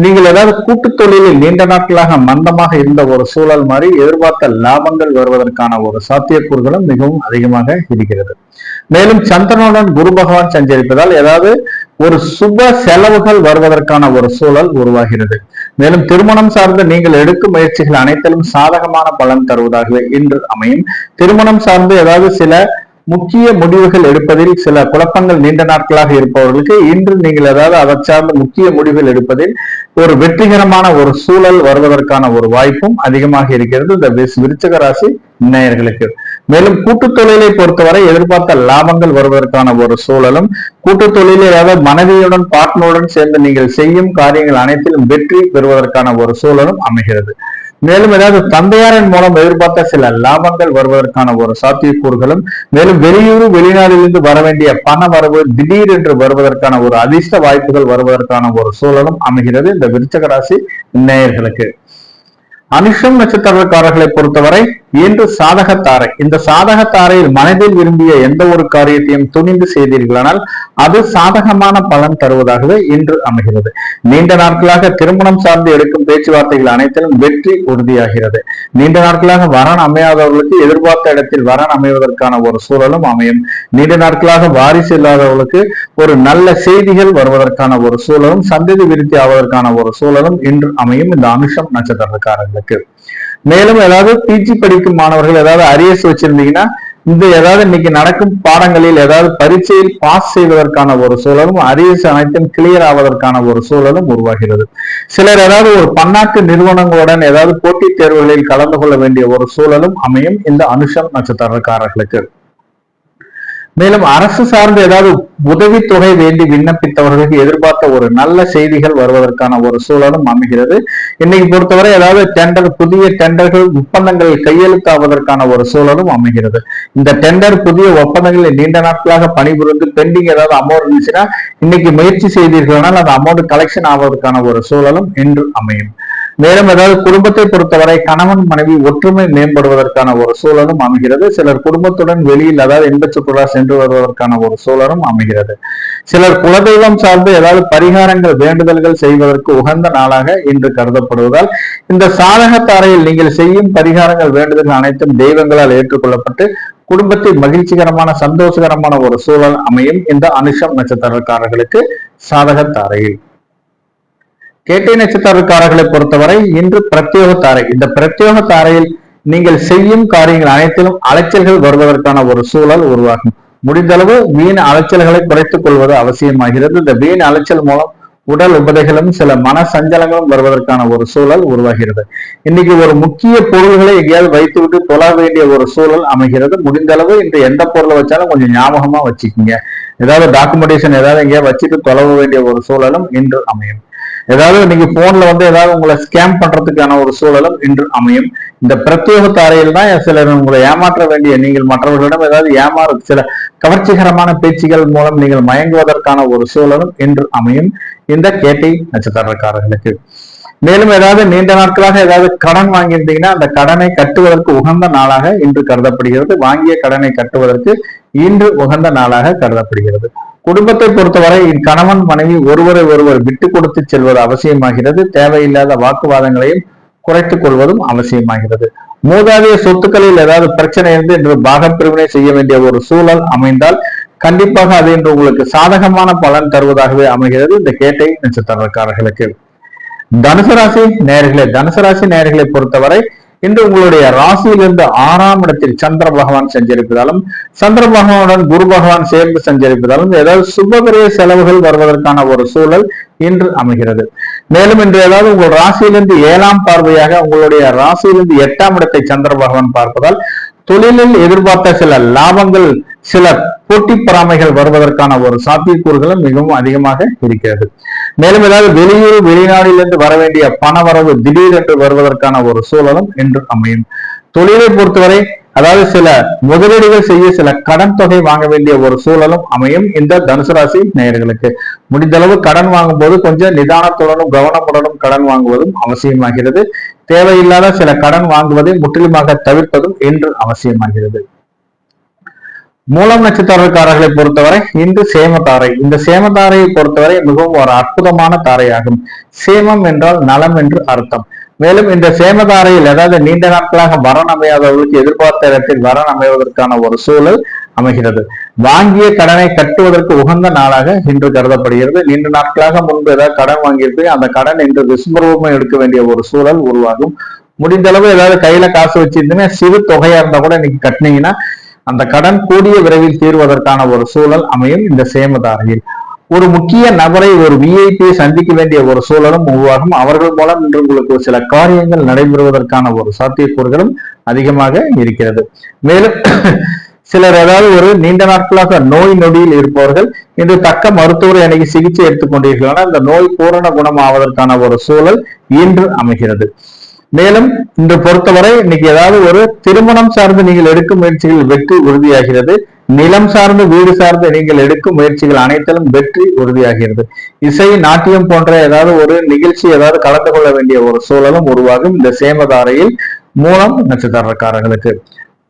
நீங்கள் ஏதாவது கூட்டு தொழிலில் நீண்ட நாட்களாக மந்தமாக இருந்த ஒரு சூழல் மாதிரி எதிர்பார்த்த லாபங்கள் வருவதற்கான ஒரு சாத்தியக்கூறுகளும் மிகவும் அதிகமாக இருக்கிறது. மேலும் சந்திரனுடன் குரு பகவான் சஞ்சரிப்பதால் ஏதாவது ஒரு சுப செலவுகள் வருவதற்கான ஒரு சூழல் உருவாகிறது. மேலும் திருமணம் சார்ந்து நீங்கள் எடுக்கும் முயற்சிகள் அனைத்திலும் சாதகமான பலன் தருவதாகவே இன்று அமையும். திருமணம் சார்ந்து ஏதாவது சில முக்கிய முடிவுகள் எடுப்பதில் சில குழப்பங்கள் நீண்ட நாட்களாக இருப்பவர்களுக்கு இன்று நீங்கள் ஏதாவது அதை சார்ந்த முக்கிய முடிவுகள் எடுப்பதில் ஒரு வெற்றிகரமான ஒரு சூழல் வருவதற்கான ஒரு வாய்ப்பும் அதிகமாக இருக்கிறது இந்த விருச்சிக ராசி நேயர்களுக்கு. மேலும் கூட்டு தொழிலை பொறுத்தவரை எதிர்பார்த்த லாபங்கள் வருவதற்கான ஒரு சூழலும், கூட்டு தொழிலை ஏதாவது மனைவியுடன் பார்ட்னருடன் சேர்ந்து நீங்கள் செய்யும் காரியங்கள் அனைத்திலும் வெற்றி பெறுவதற்கான ஒரு சூழலும் அமைகிறது. மேலும் ஏதாவது தந்தையாரின் மூலம் எதிர்பார்த்த சில லாபங்கள் வருவதற்கான ஒரு சாத்தியக்கூறுகளும், மேலும் வெளியூர் வெளிநாட்டிலிருந்து வர வேண்டிய பண வரவு திடீர் என்று வருவதற்கான ஒரு அதிர்ஷ்ட வாய்ப்புகள் வருவதற்கான ஒரு சூழலும் அமைகிறது இந்த விருச்சக ராசி நேயர்களுக்கு. அனுஷம் நட்சத்திரக்காரர்களை பொறுத்தவரை இன்று சாதகத்தாரை. இந்த சாதகத்தாரையில் மனதில் விரும்பிய எந்த ஒரு காரியத்தையும் துணிந்து செய்தீர்களானால் அது சாதகமான பலன் தருவதாகவே இன்று அமைகிறது. நீண்ட நாட்களாக திருமணம் சார்ந்து எடுக்கும் பேச்சுவார்த்தைகள் அனைத்திலும் வெற்றி உறுதியாகிறது. நீண்ட நாட்களாக வரன் அமையாதவர்களுக்கு எதிர்பார்த்த இடத்தில் வரன் அமைவதற்கான ஒரு சூழலும் அமையும். நீண்ட நாட்களாக வாரிசு இல்லாதவர்களுக்கு ஒரு நல்ல செய்திகள் வருவதற்கான ஒரு சூழலும், சந்ததி விருத்தி ஆவதற்கான ஒரு சூழலும் இன்று அமையும் இந்த அனுஷம் நட்சத்திரக்காரர்களுக்கு. மேலும் ஏதாவது பிஜி படிக்கும் மாணவர்கள் ஏதாவது அரியர்ஸ் வச்சிருந்தீங்கன்னா இந்த ஏதாவது இன்னைக்கு நடக்கும் பாடங்களில் ஏதாவது பரீட்சையில் பாஸ் செய்வதற்கான ஒரு சூழலும், அரியர்ஸ் அனைத்தும் கிளியர் ஆவதற்கான ஒரு சூழலும் உருவாகிறது. சிலர் ஏதாவது ஒரு பன்னாட்டு நிறுவனங்களுடன் ஏதாவது போட்டித் தேர்வுகளில் கலந்து கொள்ள வேண்டிய ஒரு சூழலும் அமையும் இந்த அனுஷம் நட்சத்திரக்காரர்களுக்கு. மேலும் அரசு சார்ந்து ஏதாவது உதவித்தொகை வேண்டி விண்ணப்பித்தவர்களுக்கு எதிர்பார்த்த ஒரு நல்ல செய்திகள் வருவதற்கான ஒரு சூழலும் அமைகிறது. இன்னைக்கு பொறுத்தவரை ஏதாவது டெண்டர், புதிய டெண்டர்கள் ஒப்பந்தங்கள் கையெழுத்தாவதற்கான ஒரு சூழலும் அமைகிறது. இந்த டெண்டர் புதிய ஒப்பந்தங்களில் நீண்ட நாட்களாக பணிபுரிந்து பெண்டிங் ஏதாவது அமௌண்ட் இருந்துச்சுன்னா இன்னைக்கு முயற்சி செய்தீர்களானால் அந்த அமௌண்ட் கலெக்ஷன் ஆவதற்கான ஒரு சூழலும் இன்று அமையும். மேலும் ஏதாவது குடும்பத்தை பொறுத்தவரை கணவன் மனைவி ஒற்றுமை மேம்படுவதற்கான ஒரு சூழலும் அமைகிறது. சிலர் குடும்பத்துடன் வெளியில் அதாவது இன்ப சுற்றுலா சென்று வருவதற்கான ஒரு சூழலும் அமைகிறது. சிலர் குலதெய்வம் சார்ந்து ஏதாவது பரிகாரங்கள் வேண்டுதல்கள் செய்வதற்கு உகந்த நாளாக இன்று கருதப்படுவதால் இந்த சாதகத்தாரையில் நீங்கள் செய்யும் பரிகாரங்கள் வேண்டுதல்கள் அனைத்தும் தெய்வங்களால் ஏற்றுக்கொள்ளப்பட்டு குடும்பத்தில் மகிழ்ச்சிகரமான சந்தோஷகரமான ஒரு சூழல் அமையும் இந்த அனுஷம் நட்சத்திரக்காரர்களுக்கு சாதகத்தாரையில். கேட்டை நட்சத்திரக்காரர்களை பொறுத்தவரை இன்று பிரத்யோக தாரை. இந்த பிரத்யோக தாரையில் நீங்கள் செய்யும் காரியங்கள் அனைத்திலும் அலைச்சல்கள் வருவதற்கான ஒரு சூழல் உருவாகும். முடிந்தளவு வீண் அலைச்சல்களை குறைத்துக் கொள்வது அவசியமாகிறது. இந்த வீண் அலைச்சல் மூலம் உடல் உபதைகளும் சில மன சஞ்சலங்களும் வருவதற்கான ஒரு சூழல் உருவாகிறது. இன்னைக்கு ஒரு முக்கிய பொருள்களை எங்கேயாவது வைத்துவிட்டு தொழ வேண்டிய ஒரு சூழல் அமைகிறது. முடிந்தளவு இன்று எந்த பொருளை வச்சாலும் கொஞ்சம் ஞாபகமா வச்சுக்கோங்க. ஏதாவது டாக்குமெண்டேஷன் ஏதாவது எங்கேயாவது வச்சுட்டு தொலைவ வேண்டிய ஒரு சூழலும் இன்று அமையும். ஏதாவது நீங்க போன்ல ஏதாவது உங்களை ஸ்கேம் பண்றதுக்கான ஒரு சூழலும் இன்று அமையும். இந்த பிரத்யோக தாரையில் தான் சிலர் உங்களை ஏமாற்ற வேண்டிய, நீங்கள் மற்றவர்களிடம் ஏதாவது சில கவர்ச்சிகரமான பேச்சுகள் மூலம் நீங்கள் மயங்குவதற்கான ஒரு சூழலும் இன்று அமையும் இந்த கேட்டை நட்சத்திரக்காரர்களுக்கு. மேலும் ஏதாவது நீண்ட நாட்களாக ஏதாவது கடன் வாங்கியிருந்தீங்கன்னா அந்த கடனை கட்டுவதற்கு உகந்த நாளாக இன்று கருதப்படுகிறது. வாங்கிய கடனை கட்டுவதற்கு இன்று உகந்த நாளாக கருதப்படுகிறது. குடும்பத்தை பொறுத்தவரை கணவன் மனைவி ஒருவரை ஒருவர் விட்டு கொடுத்து செல்வது அவசியமாகிறது. தேவையில்லாத வாக்குவாதங்களையும் குறைத்துக் கொள்வதும் அவசியமாகிறது. மூதாதைய சொத்துக்களில் ஏதாவது பிரச்சனை இருந்து இன்று பாகப்பிரிவினை செய்ய வேண்டிய ஒரு சூழல் அமைந்தால் கண்டிப்பாக அது இன்று உங்களுக்கு சாதகமான பலன் தருவதாகவே அமைகிறது இந்த கேட்டை நட்சத்திரக்காரர்களுக்கு. தனுசு ராசி நேயர்களை பொறுத்தவரை இன்று உங்களுடைய ராசியிலிருந்து 6ஆம் இடத்தில் சந்திர பகவான் சஞ்சரிப்பதாலும் சந்திர பகவானுடன் குரு பகவான் சேர்ந்து சஞ்சரிப்பதாலும் ஏதாவது சுபகிரக செலவுகள் வருவதற்கான ஒரு சூழல் இன்று அமைகிறது. மேலும் இன்று ஏதாவது உங்கள் ராசியிலிருந்து 7ஆம் பார்வையாக உங்களுடைய ராசியிலிருந்து 8ஆம் இடத்தை சந்திர பகவான் பார்ப்பதால் தொழிலில் எதிர்பார்த்த சில லாபங்கள், சில போட்டி பொறாமைகள் வருவதற்கான ஒரு சாத்தியக்கூறுகளும் மிகவும் அதிகமாக இருக்கிறது. மேலும் ஏதாவது வெளியூர் வெளிநாட்டிலிருந்து வர வேண்டிய பண வரவு திடீரென்று வருவதற்கான ஒரு சூழலும் இன்று அமையும். தொழிலை பொறுத்தவரை அதாவது சில முதலீடுகள் செய்ய சில கடன் தொகை வாங்க வேண்டிய ஒரு சூழலும் அமையும் இந்த தனுசு ராசி நேயர்களுக்கு. முடிந்தளவு கடன் வாங்கும் போது கொஞ்சம் நிதானத்துடனும் கவனமுடனும் கடன் வாங்குவதும் அவசியமாகிறது. தேவையில்லாத சில கடன் வாங்குவதை முற்றிலுமாக தவிர்ப்பதும் இன்று அவசியமாகிறது. மூலம் நட்சத்திரக்காரர்களை பொறுத்தவரை இன்று சேமதாரை. இந்த சேமதாரையை பொறுத்தவரை மிகவும் ஒரு அற்புதமான தாரையாகும். சேமம் என்றால் நலம் என்று அர்த்தம். மேலும் இந்த சேமதாரையில் அதாவது நீண்ட நாட்களாக வரன் அமையாதவர்களுக்கு எதிர்பார்த்த இடத்தில் வரன் அமைவதற்கான ஒரு சூழல் அமைகிறது. வாங்கிய கடனை கட்டுவதற்கு உகந்த நாளாக இன்று கருதப்படுகிறது. நீண்ட நாட்களாக முன்பு ஏதாவது கடன் வாங்கியிருக்கு, அந்த கடன் இன்று விசும்பரூபம் எடுக்க வேண்டிய ஒரு சூழல் உருவாகும். முடிந்தளவு ஏதாவது கையில காசு வச்சிருந்தீங்கன்னா சிறு தொகையா இருந்தா கூட இன்னைக்கு கட்டினீங்கன்னா அந்த கடன் கூடிய விரைவில் தீர்வதற்கான ஒரு சூழல் அமையும் இந்த சேமதாரையில். ஒரு முக்கிய நபரை, ஒரு விஐபியை சந்திக்க வேண்டிய ஒரு சூழலும் உருவாகும். அவர்கள் மூலம் இன்று உங்களுக்கு சில காரியங்கள் நடைபெறுவதற்கான ஒரு சாத்தியக்கூறுகளும் அதிகமாக இருக்கிறது. மேலும் சிலர் ஏதாவது ஒரு நீண்ட நாட்களாக நோய் நொடியில் இருப்பவர்கள் இன்று தக்க மருத்துவரை அன்னைக்கு சிகிச்சை எடுத்துக்கொண்டிருக்கிறார்கள். இந்த நோய் பூரண குணமாவதற்கான ஒரு சூழல் இன்று அமைகிறது. மேலும் இன்று பொறுத்தவரை இன்னைக்கு ஏதாவது ஒரு திருமணம் சார்ந்து நீங்கள் எடுக்கும் முயற்சிகள் வெற்றி உறுதியாகிறது. நிலம் சார்ந்து, வீடு சார்ந்து நீங்கள் எடுக்கும் முயற்சிகள் அனைத்திலும் வெற்றி உறுதியாகிறது. இசை, நாட்டியம் போன்ற ஏதாவது ஒரு நிகழ்ச்சி ஏதாவது கலந்து கொள்ள வேண்டிய ஒரு சூழலும் உருவாகும் இந்த சேமதாரையில் மூலம் நட்சத்திரக்காரர்களுக்கு.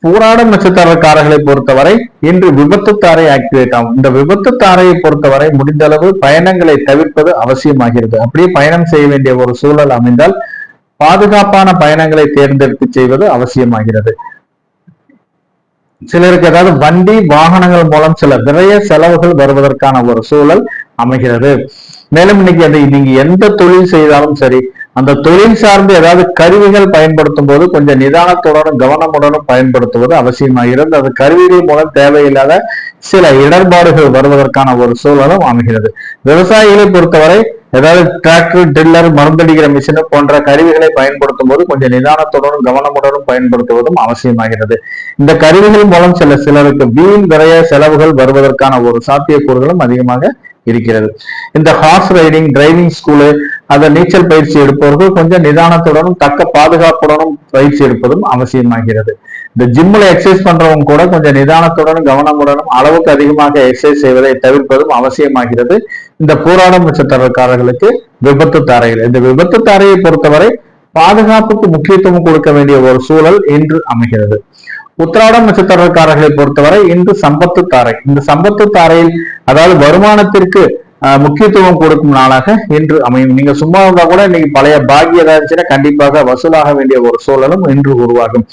பூராடம் நட்சத்திரக்காரர்களை பொறுத்தவரை இன்று விபத்து தாரை ஆக்டிவேட் ஆகும். இந்த விபத்து தாரையை பொறுத்தவரை முடிந்த அளவு பயணங்களை தவிர்ப்பது அவசியமாகிறது. அப்படியே பயணம் செய்ய வேண்டிய ஒரு சூழல் அமைந்தால் பாதுகாப்பான பயணங்களை தேர்ந்தெடுத்து செய்வது அவசியமாகிறது. சிலருக்கு ஏதாவது வண்டி வாகனங்கள் மூலம் சில விரைய செலவுகள் வருவதற்கான ஒரு சூழல் அமைகிறது. மேலும் இன்னைக்கு நீங்க எந்த தொழில் செய்தாலும் சரி, அந்த தொழில் சார்ந்து ஏதாவது கருவிகள் பயன்படுத்தும் போது கொஞ்சம் நிதானத்துடனும் கவனமுடனும் பயன்படுத்துவது அவசியமாகிறது. அது கருவிகள் மூலம் தேவையில்லாத சில இடர்பாடுகள் வருவதற்கான ஒரு சூழலும் அமைகிறது. விவசாயிகளை பொறுத்தவரை ஏதாவது டிராக்டர், டில்லர், மருந்தடிக்கிற மிஷின் போன்ற கருவிகளை பயன்படுத்தும் போது கொஞ்சம் நிதானத்துடனும் கவனமுடனும் பயன்படுத்துவதும் அவசியமாகிறது. இந்த கருவிகள் மூலம் சிலருக்கு வீண் விரைய செலவுகள் வருவதற்கான ஒரு சாத்தியக்கூறுகளும் அதிகமாக இருக்கிறது. இந்த ஹார்ஸ் ரைடிங், டிரைவிங் ஸ்கூலு, அதை நீச்சல் பயிற்சி எடுப்பவர்கள் கொஞ்சம் நிதானத்துடனும் தக்க பாதுகாப்புடனும் பயிற்சி எடுப்பதும் அவசியமாகிறது. இந்த ஜிம்ல எக்ஸசைஸ் பண்றவங்க கூட கொஞ்சம் நிதானத்துடனும் கவனமுடனும் அளவுக்கு அதிகமாக எக்ஸசைஸ் செய்வதை தவிர்ப்பதும் அவசியமாகிறது. இந்த பூராடம் நட்சத்திரக்காரர்களுக்கு விபத்து தாரைகள். இந்த விபத்து தாரையை பொறுத்தவரை பாதுகாப்புக்கு முக்கியத்துவம் கொடுக்க வேண்டிய ஒரு சூழல் இன்று அமைகிறது. உத்திராடம் நட்சத்திரக்காரர்களை பொறுத்தவரை இன்று சம்பத்து தாரை. இந்த சம்பத்து தாரையில் அதாவது வருமானத்திற்கு முக்கியத்துவம் கொடுக்கும் நாளாக இன்று அமையும். நீங்க சும்மா இருந்தா கூட இன்னைக்கு பழைய பாக்கியம் ஏதாச்சுன்னா கண்டிப்பாக வசூலாக வேண்டிய ஒரு சூழலும் இன்று உருவாகும்.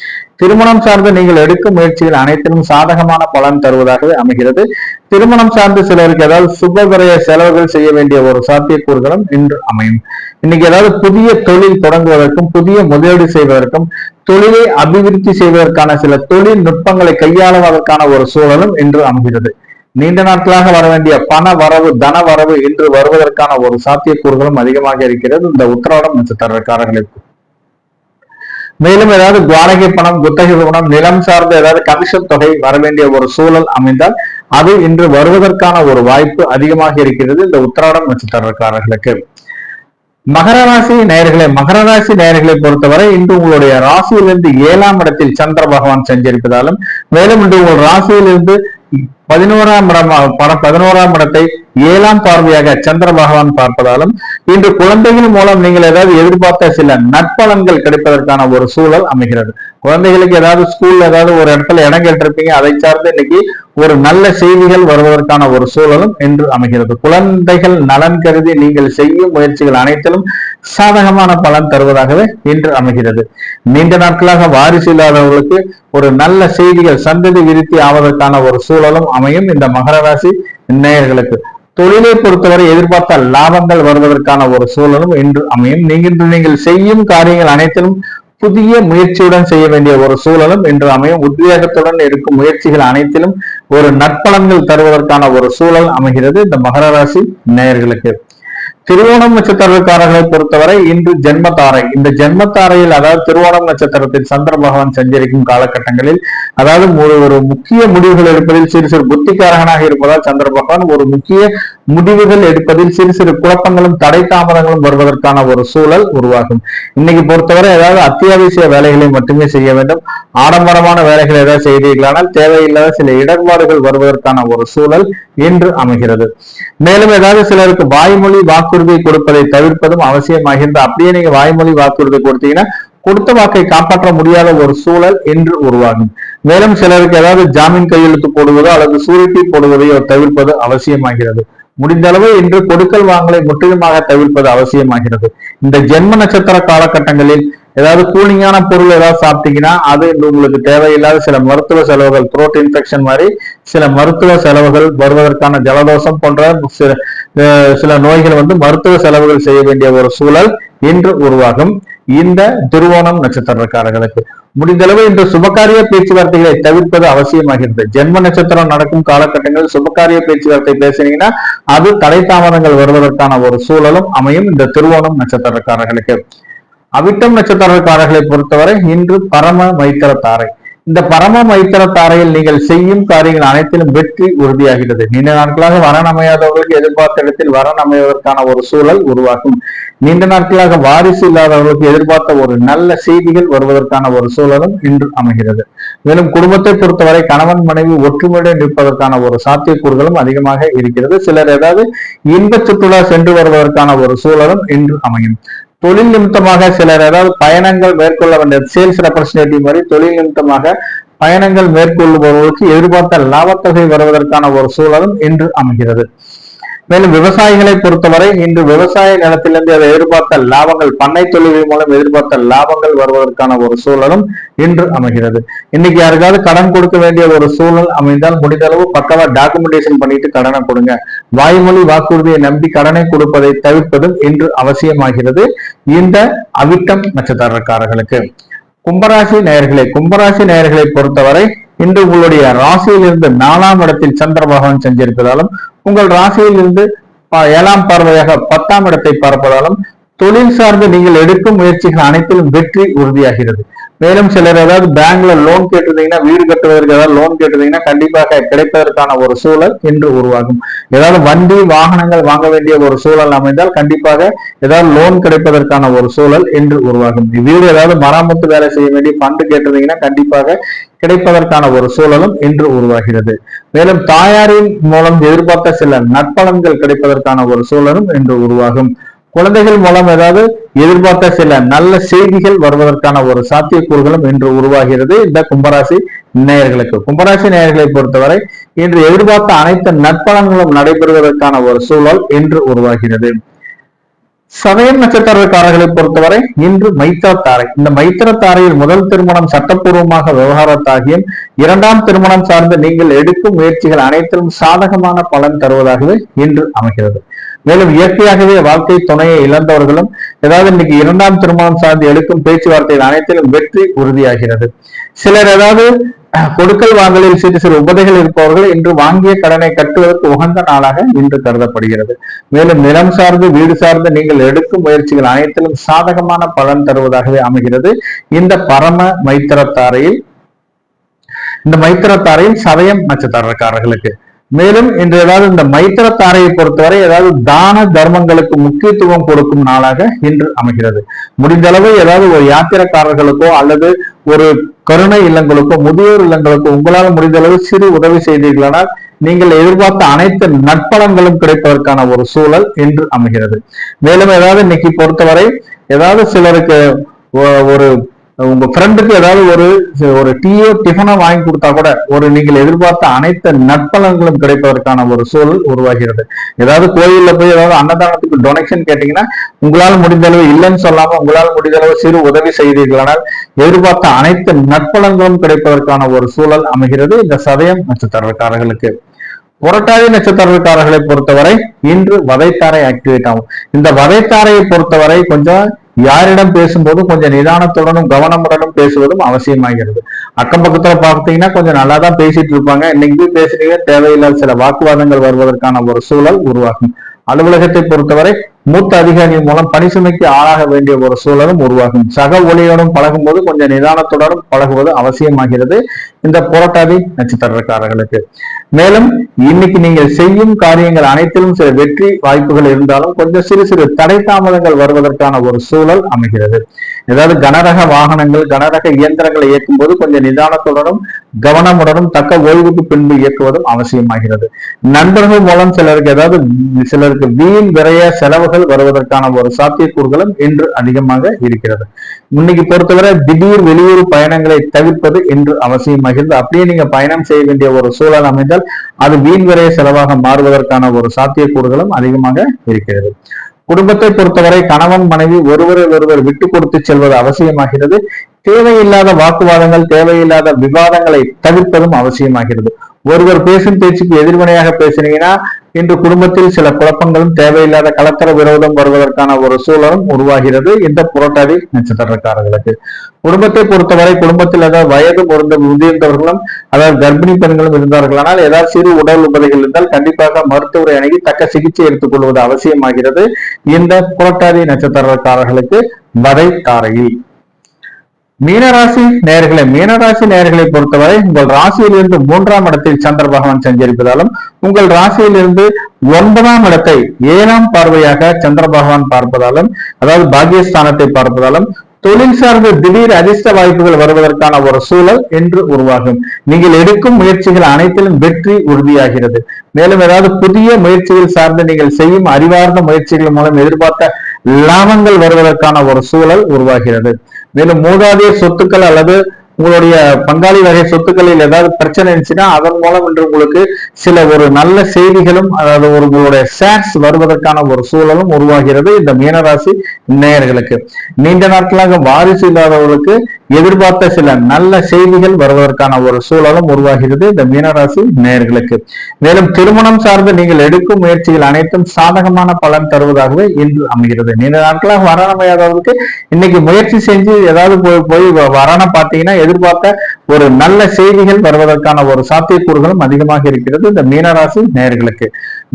திருமணம் சார்ந்து நீங்கள் எடுக்கும் முயற்சிகள் அனைத்திலும் சாதகமான பலன் தருவதாகவே அமைகிறது. திருமணம் சார்ந்து சிலருக்கு ஏதாவது சுபவிரய செலவுகள் செய்ய வேண்டிய ஒரு சாத்தியக்கூறுகளும் இன்று அமையும். இன்னைக்கு ஏதாவது புதிய தொழில் தொடங்குவதற்கும், புதிய முதலீடு செய்வதற்கும், தொழிலை அபிவிருத்தி செய்வதற்கான சில தொழில்நுட்பங்களை கையாளுவதற்கான ஒரு சூழலும் இன்று அமைகிறது. நீண்ட நாட்களாக வர வேண்டிய பண வரவு, தன வரவு இன்று வருவதற்கான ஒரு சாத்தியக்கூறுகளும் அதிகமாக இருக்கிறது இந்த உத்திராடம் நட்சத்திரக்காரர்களுக்கு. மேலும் ஏதாவது வாடகை பணம், குத்தகை பணம், நிலம் சார்ந்த ஏதாவது கமிஷன் தொகை வர வேண்டிய ஒரு சூழல் அமைந்தால் அது இன்று வருவதற்கான ஒரு வாய்ப்பு அதிகமாக இருக்கிறது இந்த உத்திராடம் நட்சத்திரக்காரர்களுக்கு. மகர ராசி நேயர்களை பொறுத்தவரை இன்று உங்களுடைய ராசியிலிருந்து 7ஆம் இடத்தில் சந்திர பகவான் சஞ்சரிப்பதாலும், மேலும் இன்று உங்கள் ராசியிலிருந்து 11ஆம் இடத்தை 7ஆம் பார்வையாக சந்திர பகவான் பார்ப்பதாலும் இன்று குழந்தைகள் மூலம் நீங்கள் ஏதாவது எதிர்பார்த்த சில நற்பலன்கள் கிடைப்பதற்கான ஒரு சூழல் அமைகிறது. குழந்தைகளுக்கு ஏதாவது ஸ்கூல்ல ஏதாவது ஒரு இடத்துல இடம் கேட்டிருப்பீங்க, அதை சார்ந்து இன்னைக்கு ஒரு நல்ல செய்திகள் வருவதற்கான ஒரு சூழலும் இன்று அமைகிறது. குழந்தைகள் நலன் கருதி நீங்கள் செய்யும் முயற்சிகள் அனைத்திலும் சாதகமான பலன் தருவதாகவே இன்று அமைகிறது. நீண்ட நாட்களாக வாரிசு இல்லாதவர்களுக்கு ஒரு நல்ல செய்திகள் சந்ததி விருத்தி ஆவதற்கான ஒரு சூழலும் அமையும் இந்த மகர ராசி நேயர்களுக்கு. தொழிலை பொறுத்தவரை எதிர்பார்த்த லாபங்கள் வருவதற்கான ஒரு சூழலும் இன்று அமையும். நீங்கள் செய்யும் காரியங்கள் அனைத்திலும் புதிய முயற்சியுடன் செய்ய வேண்டிய ஒரு சூழலும் இன்று அமையும். உத்வேகத்துடன் இருக்கும் முயற்சிகள் அனைத்திலும் ஒரு நற்பலன்கள் தருவதற்கான ஒரு சூழல் அமைகிறது இந்த மகர ராசி நேயர்களுக்கு. திருவோணம் நட்சத்திரக்காரர்களை பொறுத்தவரை இன்று ஜென்மத்தாரை. இந்த ஜென்மத்தாரையில் அதாவது திருவோணம் நட்சத்திரத்தில் சந்திர பகவான் சஞ்சரிக்கும் காலகட்டங்களில் அதாவது ஒரு முக்கிய முடிவுகள் எடுப்பதில் சிறு சிறு புத்திகாரகனாக இருப்பதால் சந்திர பகவான் ஒரு முக்கிய முடிவுகள் எடுப்பதில் சிறு சிறு குழப்பங்களும் தடை தாமதங்களும் வருவதற்கான ஒரு சூழல் உருவாகும். இன்னைக்கு பொறுத்தவரை ஏதாவது அத்தியாவசிய வேலைகளை மட்டுமே செய்ய வேண்டும். ஆடம்பரமான வேலைகள் ஏதாவது செய்தீர்களானால் தேவையில்லாத சில இடர்பாடுகள் வருவதற்கான ஒரு சூழல் இன்று அமைகிறது. மேலும் ஏதாவது சிலருக்கு வாய்மொழி வாக்குறுதி கொடுப்பதை தவிர்ப்பதும் அவசியமாகிறது. அப்படியே நீங்க வாய்மொழி வாக்குறுதி கொடுத்தீங்கன்னா கொடுத்த வாக்கை காப்பாற்ற முடியாத ஒரு சூழல் இன்று உருவாகும். மேலும் சிலருக்கு ஏதாவது ஜாமீன் கையெழுத்து போடுவதோ அல்லது சூரிட்டி போடுவதையோ தவிர்ப்பது அவசியமாகிறது. முடிந்த அளவு இன்று கொடுக்கல் வாங்கலை முற்றிலுமாக தவிர்ப்பது அவசியமாகிறது. இந்த ஜென்ம நட்சத்திர காலகட்டங்களில் ஏதாவது கூலிங்கான பொருள் ஏதாவது சாப்பிட்டீங்கன்னா அது உங்களுக்கு தேவையில்லாத சில மருத்துவ செலவுகள், த்ரோட் இன்ஃபெக்ஷன் மாதிரி சில மருத்துவ செலவுகள் வருவதற்கான ஜலதோஷம் போன்ற சில நோய்கள் மருத்துவ செலவுகள் செய்ய வேண்டிய ஒரு சூழல் இன்று உருவாகும் இந்த திருவோணம் நட்சத்திரக்காரர்களுக்கு. முடிந்தளவு இந்த சுபகாரிய பேச்சுவார்த்தைகளை தவிர்ப்பது அவசியமாகிறது. ஜென்ம நட்சத்திரம் நடக்கும் காலகட்டங்களில் சுபகாரிய பேச்சுவார்த்தை பேசினீங்கன்னா அது தடை தாமதங்கள் வருவதற்கான ஒரு சூழலும் அமையும் இந்த திருவோணம் நட்சத்திரக்காரர்களுக்கு. அவிட்டம் நட்சத்திரக்காரர்களை பொறுத்தவரை இன்று பரம மைத்திர தாரை. இந்த பரம மைத்திர தாரையில் நீங்கள் செய்யும் காரியங்கள் அனைத்திலும் வெற்றி உறுதியாகிறது. நீண்ட நாட்களாக வரன் அமையாதவர்களுக்கு எதிர்பார்த்த இடத்தில் வரன் அமைவதற்கான ஒரு சூழல் உருவாகும். நீண்ட நாட்களாக வாரிசு இல்லாதவர்களுக்கு எதிர்பார்த்த ஒரு நல்ல செய்திகள் வருவதற்கான ஒரு சூழலும் இன்று அமைகிறது. மேலும் குடும்பத்தை பொறுத்தவரை கணவன் மனைவி ஒற்றுமையுடன் நிற்பதற்கான ஒரு சாத்தியக்கூறுகளும் அதிகமாக இருக்கிறது. சிலர் ஏதாவது இன்ப சுற்றுலா சென்று வருவதற்கான ஒரு சூழலும் இன்று அமையும். தொழில் நிமித்தமாக சிலர் ஏதாவது பயணங்கள் மேற்கொள்ள வேண்டிய சேல்ஸ் ரெப்ரசன்டேட்டிவ் மாதிரி தொழில் நிமித்தமாக பயணங்கள் மேற்கொள்ளுபவர்களுக்கு எதிர்பார்த்த லாபத்தொகை வருவதற்கான ஒரு சூழலும் இன்று அமைகிறது. மேலும் விவசாயிகளை பொறுத்தவரை இன்று விவசாய நிலத்திலிருந்து அதை எதிர்பார்த்த லாபங்கள் பண்ணை தொழில்கள் மூலம் எதிர்பார்த்த லாபங்கள் வருவதற்கான ஒரு சூழலும் இன்று அமைகிறது. இன்னைக்கு யாருக்காவது கடன் கொடுக்க வேண்டிய ஒரு சூழல் அமைந்தால் முடிந்தளவு பக்கவா டாக்குமெண்டேஷன் பண்ணிட்டு கடனை கொடுங்க. வாய்மொழி வாக்குறுதியை நம்பி கடனை கொடுப்பதை தவிர்ப்பதும் இன்று அவசியமாகிறது இந்த அவிட்டம் நட்சத்திரக்காரர்களுக்கு. கும்பராசி நேயர்களை பொறுத்தவரை இன்று உங்களுடைய ராசியிலிருந்து 4ஆம் இடத்தில் சந்திர பகவான் செஞ்சிருப்பதாலும் உங்கள் ராசியில் இருந்து 7ஆம் பார்வையாக 10ஆம் இடத்தை பார்ப்பதாலும் தொழில் சார்ந்து நீங்கள் எடுக்கும் முயற்சிகள் அனைத்திலும் வெற்றி உறுதியாகிறது. மேலும் சிலர் ஏதாவது பேங்க்ல லோன் கேட்டிருந்தீங்கன்னா, வீடு கட்டுவதற்கு ஏதாவது லோன் கேட்டிருந்தீங்கன்னா கண்டிப்பாக கிடைப்பதற்கான ஒரு சூழல் இன்று உருவாகும். ஏதாவது வண்டி வாகனங்கள் வாங்க வேண்டிய ஒரு சூழல் அமைந்தால் கண்டிப்பாக ஏதாவது லோன் கிடைப்பதற்கான ஒரு சூழல் இன்று உருவாகும். வீடு ஏதாவது மராமத்து வேலை செய்ய வேண்டிய ஃபண்டு கேட்டிருந்தீங்கன்னா கண்டிப்பாக கிடைப்பதற்கான ஒரு சூழலும் இன்று உருவாகிறது. மேலும் தாயாரின் மூலம் எதிர்பார்த்த சில நற்பலன்கள் கிடைப்பதற்கான ஒரு சூழலும் இன்று உருவாகும். குழந்தைகள் மூலம் ஏதாவது எதிர்பார்த்த சில நல்ல செய்திகள் வருவதற்கான ஒரு சாத்தியக்கூறுகளும் இன்று உருவாகிறது இந்த கும்பராசி நேயர்களுக்கு. கும்பராசி நேயர்களை பொறுத்தவரை இன்று எதிர்பார்த்த அனைத்து நற்பலன்களும் நடைபெறுவதற்கான ஒரு சூழல் இன்று உருவாகிறது. சதயம் நட்சத்திரக்காரர்களை பொறுத்தவரை இன்று மைத்திர தாரை. இந்த மைத்திர தாரையில் முதல் திருமணம் சட்டப்பூர்வமாக விவகாரத்தாகியும் 2ஆம் திருமணம் சார்ந்து நீங்கள் எடுக்கும் முயற்சிகள் அனைத்திலும் சாதகமான பலன் தருவதாகவே இன்று அமைகிறது. மேலும் இயற்கையாகவே வாழ்க்கை துணையை இழந்தவர்களும் ஏதாவது இன்னைக்கு 2ஆம் திருமணம் சார்ந்து எடுக்கும் பேச்சுவார்த்தைகள் அனைத்திலும் வெற்றி உறுதியாகிறது. சிலர் ஏதாவது கொடுக்கல் வாங்கலில் சிறு சிறு உபதைகள் இருப்பவர்கள் இன்று வாங்கிய கடனை கட்டுவதற்கு உகந்த நாளாக இன்று கருதப்படுகிறது. மேலும் நிலம் சார்ந்து வீடு சார்ந்து நீங்கள் எடுக்கும் முயற்சிகள் அனைத்திலும் சாதகமான பலன் தருவதாகவே அமைகிறது இந்த பரம மைத்திரத்தாரையில். இந்த மைத்திரத்தாரையில் சதயம் நட்சத்திரக்காரர்களுக்கு. மேலும் இன்று ஏதாவது இந்த மைத்திரத்தாரையை பொறுத்தவரை ஏதாவது தான தர்மங்களுக்கு முக்கியத்துவம் கொடுக்கும் நாளாக இன்று அமைகிறது. முடிந்தளவு ஏதாவது ஒரு யாத்திரைக்காரர்களுக்கோ அல்லது ஒரு கருணை இல்லங்களுக்கோ முதியோர் இல்லங்களுக்கோ உங்களால் முடிந்தளவு சிறு உதவி செய்தீர்களானால் நீங்கள் எதிர்பார்த்த அனைத்து நற்பலன்களும் கிடைப்பதற்கான ஒரு சூழல் இன்று அமைகிறது. மேலும் ஏதாவது இன்னைக்கு பொறுத்தவரை ஏதாவது சிலருக்கு ஒரு உங்க ஃப்ரெண்டுக்கு ஏதாவது ஒரு டீயோ டிஃபனோ வாங்கி கொடுத்தா கூட நீங்கள் எதிர்பார்த்த அனைத்து நற்பலன்களும் கிடைப்பதற்கான ஒரு சூழல் உருவாகிறது. ஏதாவது கோயில்ல போய் ஏதாவது அன்னதானத்துக்கு டொனேஷன் கேட்டீங்கன்னா உங்களால் முடிந்தளவு இல்லைன்னு சொல்லாம உங்களால் முடிந்தளவு சிறு உதவி செய்தீர்களானால் எதிர்பார்த்த அனைத்து நற்பலன்களும் கிடைப்பதற்கான ஒரு சூழல் அமைகிறது இந்த சதயம் நட்சத்திரக்காரர்களுக்கு. புரட்டாதி நட்சத்திரக்காரர்களை பொறுத்தவரை இன்று வதைத்தாரை ஆக்டிவேட் ஆகும். இந்த வதைத்தாரையை பொறுத்தவரை கொஞ்சம் யாரிடம் பேசும்போது கொஞ்சம் நிதானத்துடனும் கவனமுடனும் பேசுவதும் அவசியமாகிறது. அக்கம் பக்கத்துல பார்த்தீங்கன்னா கொஞ்சம் நல்லா தான் பேசிட்டு இருப்பாங்க. இன்னைக்கு பேசுறீங்க தேவையில்லாத சில வாக்குவாதங்கள் வருவதற்கான ஒரு சூழல் உருவாகும். அலுவலகத்தை பொறுத்தவரை மூத்த அதிகாரியின் மூலம் பணி சுமைக்கு ஆளாக வேண்டிய ஒரு சூழலும் உருவாகும். சக ஊழியருடன் பழகும் போது கொஞ்சம் நிதானத்துடன் பழகுவது அவசியமாகிறது இந்த புரட்டாதி நட்சத்திரக்காரர்களுக்கு. மேலும் இன்னைக்கு நீங்கள் செய்யும் காரியங்கள் அனைத்திலும் சில வெற்றி வாய்ப்புகள் இருந்தாலும் கொஞ்சம் சிறு சிறு தடை தாமதங்கள் வருவதற்கான ஒரு சூழல் அமைகிறது. ஏதாவது கனரக வாகனங்கள் கனரக இயந்திரங்களை இயக்கும் போது கொஞ்சம் நிதானத்துடனும் கவனமுடனும் தக்க ஓய்வுக்கு பின்பு இயக்குவதும் அவசியமாகிறது. நண்பர்கள் மூலம் சிலருக்கு வீண் விரைய செலவுகள் வருவதற்கான ஒரு சாத்தியக்கூறுகளும் இன்று அதிகமாக இருக்கிறது. இன்னைக்கு பொறுத்தவரை திடீர் வெளியூர் பயணங்களை தவிர்ப்பது இன்று அவசியமாகிறது. அப்படியே நீங்க பயணம் செய்ய வேண்டிய ஒரு சூழல் அமைந்தால் அது வீண் விரைய செலவாக மாறுவதற்கான ஒரு சாத்தியக்கூறுகளும் அதிகமாக இருக்கிறது. குடும்பத்தை பொறுத்தவரை கணவன் மனைவி ஒருவர் விட்டு கொடுத்து செல்வது அவசியமாகிறது. தேவையில்லாத வாக்குவாதங்கள் தேவையில்லாத விவாதங்களை தவிர்ப்பதும் அவசியமாகிறது. ஒருவர் பேசும் பேச்சுக்கு எதிர்வினையாக பேசினீங்கன்னா இன்று குடும்பத்தில் சில குழப்பங்களும் தேவையில்லாத கலத்தர விரோதம் வருவதற்கான ஒரு சூழலும் உருவாகிறது இந்த புரட்டாதி நட்சத்திரக்காரர்களுக்கு. குடும்பத்தை பொறுத்தவரை குடும்பத்தில் ஏதாவது வயது முதிர்ந்தவர்களும் அதாவது கர்ப்பிணி பெண்களும் இருந்தார்களானால் ஏதாவது சிறு உடல் உபதைகள் இருந்தால் கண்டிப்பாக மருத்துவரை அணுகி தக்க சிகிச்சை எடுத்துக் கொள்வது அவசியமாகிறது இந்த புரட்டாதி நட்சத்திரக்காரர்களுக்கு வதை தாரையில். மீனராசி நேயர்களை பொறுத்தவரை உங்கள் ராசியிலிருந்து 3ஆம் இடத்தில் சந்திர பகவான் சஞ்சரிப்பதாலும் உங்கள் ராசியிலிருந்து 9ஆம் இடத்தை 7ஆம் பார்வையாக சந்திர பகவான் பார்ப்பதாலும் அதாவது பாக்கியஸ்தானத்தை பார்ப்பதாலும் தொழில் சார்ந்த திடீர் அதிர்ஷ்ட வாய்ப்புகள் வருவதற்கான ஒரு சூழல் என்று உருவாகும். நீங்கள் எடுக்கும் முயற்சிகள் அனைத்திலும் வெற்றி உறுதியாகிறது. மேலும் ஏதாவது புதிய முயற்சிகள் சார்ந்து நீங்கள் செய்யும் அறிவார்ந்த முயற்சிகள் மூலம் எதிர்பார்த்த லாபங்கள் வருவதற்கான ஒரு சூழல் உருவாகிறது. மேலும் மூதாதையர் சொத்துக்கள் அல்லது உங்களுடைய பங்காளி வகை சொத்துக்களில் ஏதாவது பிரச்சனை இருந்துச்சுன்னா அதன் மூலம் இன்று உங்களுக்கு சில ஒரு நல்ல செய்திகளும் அதாவது உங்களுடைய ஷேர்ஸ் வருவதற்கான ஒரு சூழலும் உருவாகிறது இந்த மீனராசி நேயர்களுக்கு. நீண்ட நாட்களாக வாரிசு இல்லாதவர்களுக்கு எதிர்பார்த்த சில நல்ல செய்திகள் வருவதற்கான ஒரு சூழலும் உருவாகிறது இந்த மீனராசி நேயர்களுக்கு. மேலும் திருமணம் சார்ந்து நீங்கள் எடுக்கும் முயற்சிகள் அனைத்தும் சாதகமான பலன் தருவதாகவே இன்று அமைகிறது. நீண்ட நாட்களாக வரணமையாதவர்களுக்கு இன்னைக்கு முயற்சி செஞ்சு ஏதாவது போய் வரண பார்த்தீங்கன்னா எதிர்பார்த்த ஒரு நல்ல செய்திகள் வருவதற்கான ஒரு சாத்தியக்கூறுகளும் அதிகமாக இருக்கிறது இந்த மீனராசி நேயர்களுக்கு.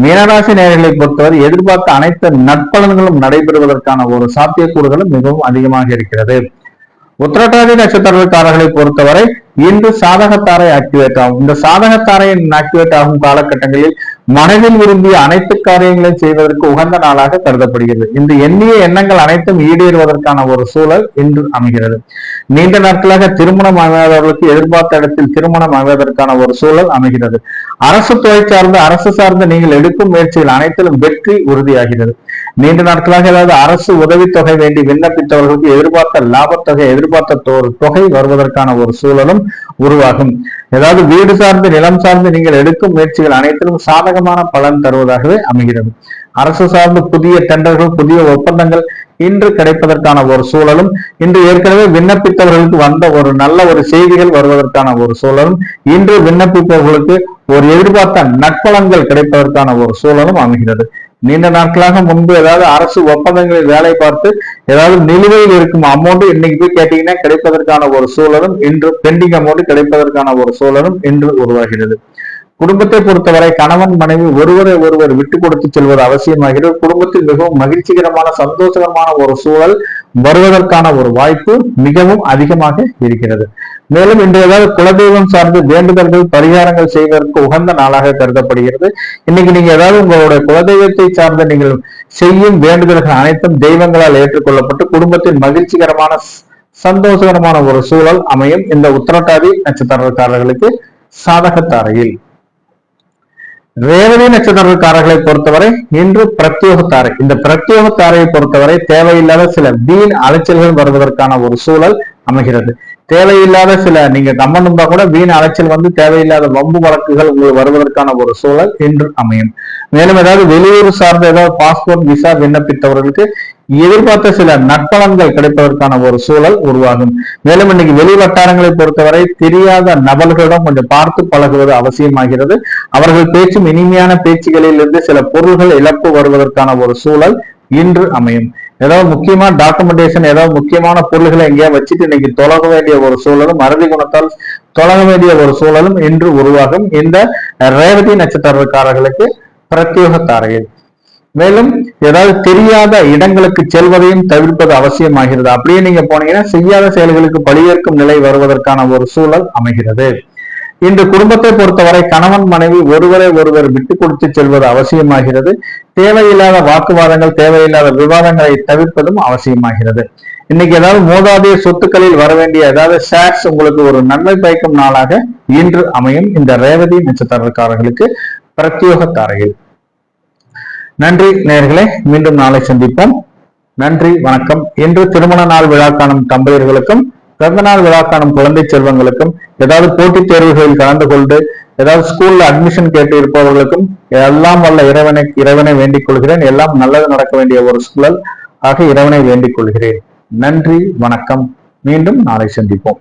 மீனராசி நேயர்களை பொறுத்தவரை எதிர்பார்த்த அனைத்து நற்பலன்களும் நடைபெறுவதற்கான ஒரு சாத்தியக்கூறுகளும் மிகவும் அதிகமாக இருக்கிறது. உத்திரட்டாதி நட்சத்திரக்காரர்களை பொறுத்தவரை இன்று சாதகத்தாரை ஆக்டிவேட் ஆகும். இந்த சாதகத்தாரையின் ஆக்டிவேட் ஆகும் காலகட்டங்களில் மனதில் விரும்பிய அனைத்து காரியங்களையும் செய்வதற்கு உகந்த நாளாக கருதப்படுகிறது. இந்த எண்ணிய எண்ணங்கள் அனைத்தும் ஈடேறுவதற்கான ஒரு சூழல் இன்று அமைகிறது. நீண்ட நாட்களாக திருமணம் அமையாதவர்களுக்கு எதிர்பார்த்த இடத்தில் திருமணம் அமைவதற்கான ஒரு சூழல் அமைகிறது. அரசு துறை சார்ந்த அரசு சார்ந்த நீங்கள் எடுக்கும் முயற்சிகள் அனைத்திலும் வெற்றி உறுதியாகிறது. நீண்ட நாட்களாக ஏதாவது அரசு உதவித்தொகை வேண்டி விண்ணப்பித்தவர்களுக்கு எதிர்பார்த்த லாபத்தொகை எதிர்பார்த்த ஒரு தொகை வருவதற்கான ஒரு சூழலும் உருவாகும். ஏதாவது வீடு சார்ந்து நிலம் சார்ந்து நீங்கள் எடுக்கும் முயற்சிகள் அனைத்திலும் சாதகமான பலன் தருவதாகவே அமைகிறது. அரசு சார்ந்து புதிய டெண்டர்கள் புதிய ஒப்பந்தங்கள் இன்று கிடைப்பதற்கான ஒரு சூழலும் இன்று ஏற்கனவே விண்ணப்பித்தவர்களுக்கு வந்த ஒரு நல்ல ஒரு செய்திகள் வருவதற்கான ஒரு சூழலும் இன்று விண்ணப்பிப்பவர்களுக்கு ஒரு எதிர்பார்த்த நற்பலன்கள் கிடைப்பதற்கான ஒரு சூழலும் அமைகிறது. நீண்ட நாட்களாக முன்பு ஏதாவது அரசு ஒப்பந்தங்களில் வேலை பார்த்து ஏதாவது நிலுவையில் இருக்கும் அமௌண்ட் இன்னைக்கு போய் கேட்டீங்கன்னா கிடைப்பதற்கான ஒரு சூழலும் இன்று பெண்டிங் அமௌண்ட் கிடைப்பதற்கான ஒரு சூழலும் இன்று உருவாகிறது. குடும்பத்தை பொறுத்தவரை கணவன் மனைவி ஒருவரை ஒருவர் விட்டு கொடுத்து செல்வது அவசியமாகிறது. குடும்பத்தில் மிகவும் மகிழ்ச்சிகரமான சந்தோஷகரமான ஒரு சூழல் வருவதற்கான ஒரு வாய்ப்பு மிகவும் அதிகமாக இருக்கிறது. மேலும் இன்று ஏதாவது குலதெய்வம் சார்ந்து வேண்டுதல்கள் பரிகாரங்கள் செய்வதற்கு உகந்த நாளாக கருதப்படுகிறது. இன்னைக்கு நீங்க ஏதாவது உங்களுடைய குலதெய்வத்தை சார்ந்த நீங்கள் செய்யும் வேண்டுதல்கள் அனைத்தும் தெய்வங்களால் ஏற்றுக்கொள்ளப்பட்டு குடும்பத்தின் மகிழ்ச்சிகரமான சந்தோஷகரமான ஒரு சூழல் அமையும் இந்த உத்திரட்டாதி நட்சத்திரக்காரர்களுக்கு சாதகத்தாரையில். ரேவதி நட்சத்திரக்காரர்களை பொறுத்தவரை இன்று பிரத்யோகத்தாரை. இந்த பிரத்யோகத்தாரையை பொறுத்தவரை தேவையில்லாத சில வீண் அலைச்சல்கள் வருவதற்கான ஒரு சூழல் அமைகிறது. தேவையில்லாத சில நீங்க கம்மனும்பா கூட வீண் அலைச்சல் வந்து தேவையில்லாத வம்பு வழக்குகள் உங்களுக்கு வருவதற்கான ஒரு சூழல் இன்று அமையும். மேலும் ஏதாவது வெளியூர் சார்ந்த ஏதாவது பாஸ்போர்ட் விசா விண்ணப்பித்தவர்களுக்கு எதிர்பார்த்த சில நற்பலன்கள் கிடைப்பதற்கான ஒரு சூழல் உருவாகும். மேலும் இன்னைக்கு வெளி வட்டாரங்களை பொறுத்தவரை தெரியாத நபர்களிடம் கொஞ்சம் பார்த்து பழகுவது அவசியமாகிறது. அவர்கள் பேச்சும் இனிமையான பேச்சுகளில் இருந்து சில பொருள்கள் இழப்பு வருவதற்கான ஒரு சூழல் இன்று அமையும். ஏதாவது முக்கியமான டாக்குமெண்டேஷன் ஏதாவது முக்கியமான பொருள்களை எங்கேயா வச்சுட்டு இன்னைக்கு தொலக வேண்டிய ஒரு சூழலும் மறதி குணத்தால் தொலக வேண்டிய ஒரு சூழலும் இன்று உருவாகும் இந்த ரேவதி நட்சத்திரக்காரர்களுக்கு பிரத்யோக தாரையில். மேலும் ஏதாவது தெரியாத இடங்களுக்கு செல்வதையும் தவிர்ப்பது அவசியமாகிறது. அப்படியே நீங்க போனீங்கன்னா செய்யாத செயல்களுக்கு பழியேற்கும் நிலை வருவதற்கான ஒரு சூழல் அமைகிறது. இன்று குடும்பத்தை பொறுத்தவரை கணவன் மனைவி ஒருவரை ஒருவர் விட்டு கொடுத்து செல்வது அவசியமாகிறது. தேவையில்லாத வாக்குவாதங்கள் தேவையில்லாத விவாதங்களை தவிர்ப்பதும் அவசியமாகிறது. இன்னைக்கு ஏதாவது மூதாதைய சொத்துக்களில் வர வேண்டிய ஏதாவது ஷேர்ஸ் உங்களுக்கு ஒரு நன்மை பயக்கும் நாளாக இன்று அமையும் இந்த ரேவதி நட்சத்திரக்காரர்களுக்கு பிரத்யோக தாரையில். நன்றி நேயர்களே, மீண்டும் நாளை சந்திப்போம். நன்றி, வணக்கம். இன்று திருமண நாள் விழா காணும் தம்பதியர்களுக்கும் பிறந்த நாள் விழா காணும் குழந்தை செல்வங்களுக்கும் ஏதாவது போட்டித் தேர்வுகளில் கலந்து கொண்டு ஏதாவது ஸ்கூல்ல அட்மிஷன் கேட்டு இருப்பவர்களுக்கும் எல்லாம் வல்ல இறைவனை வேண்டிக் கொள்கிறேன். எல்லாம் நல்லது நடக்க வேண்டிய ஒரு சூழல் ஆக இறைவனை வேண்டிக் கொள்கிறேன். நன்றி, வணக்கம். மீண்டும் நாளை சந்திப்போம்.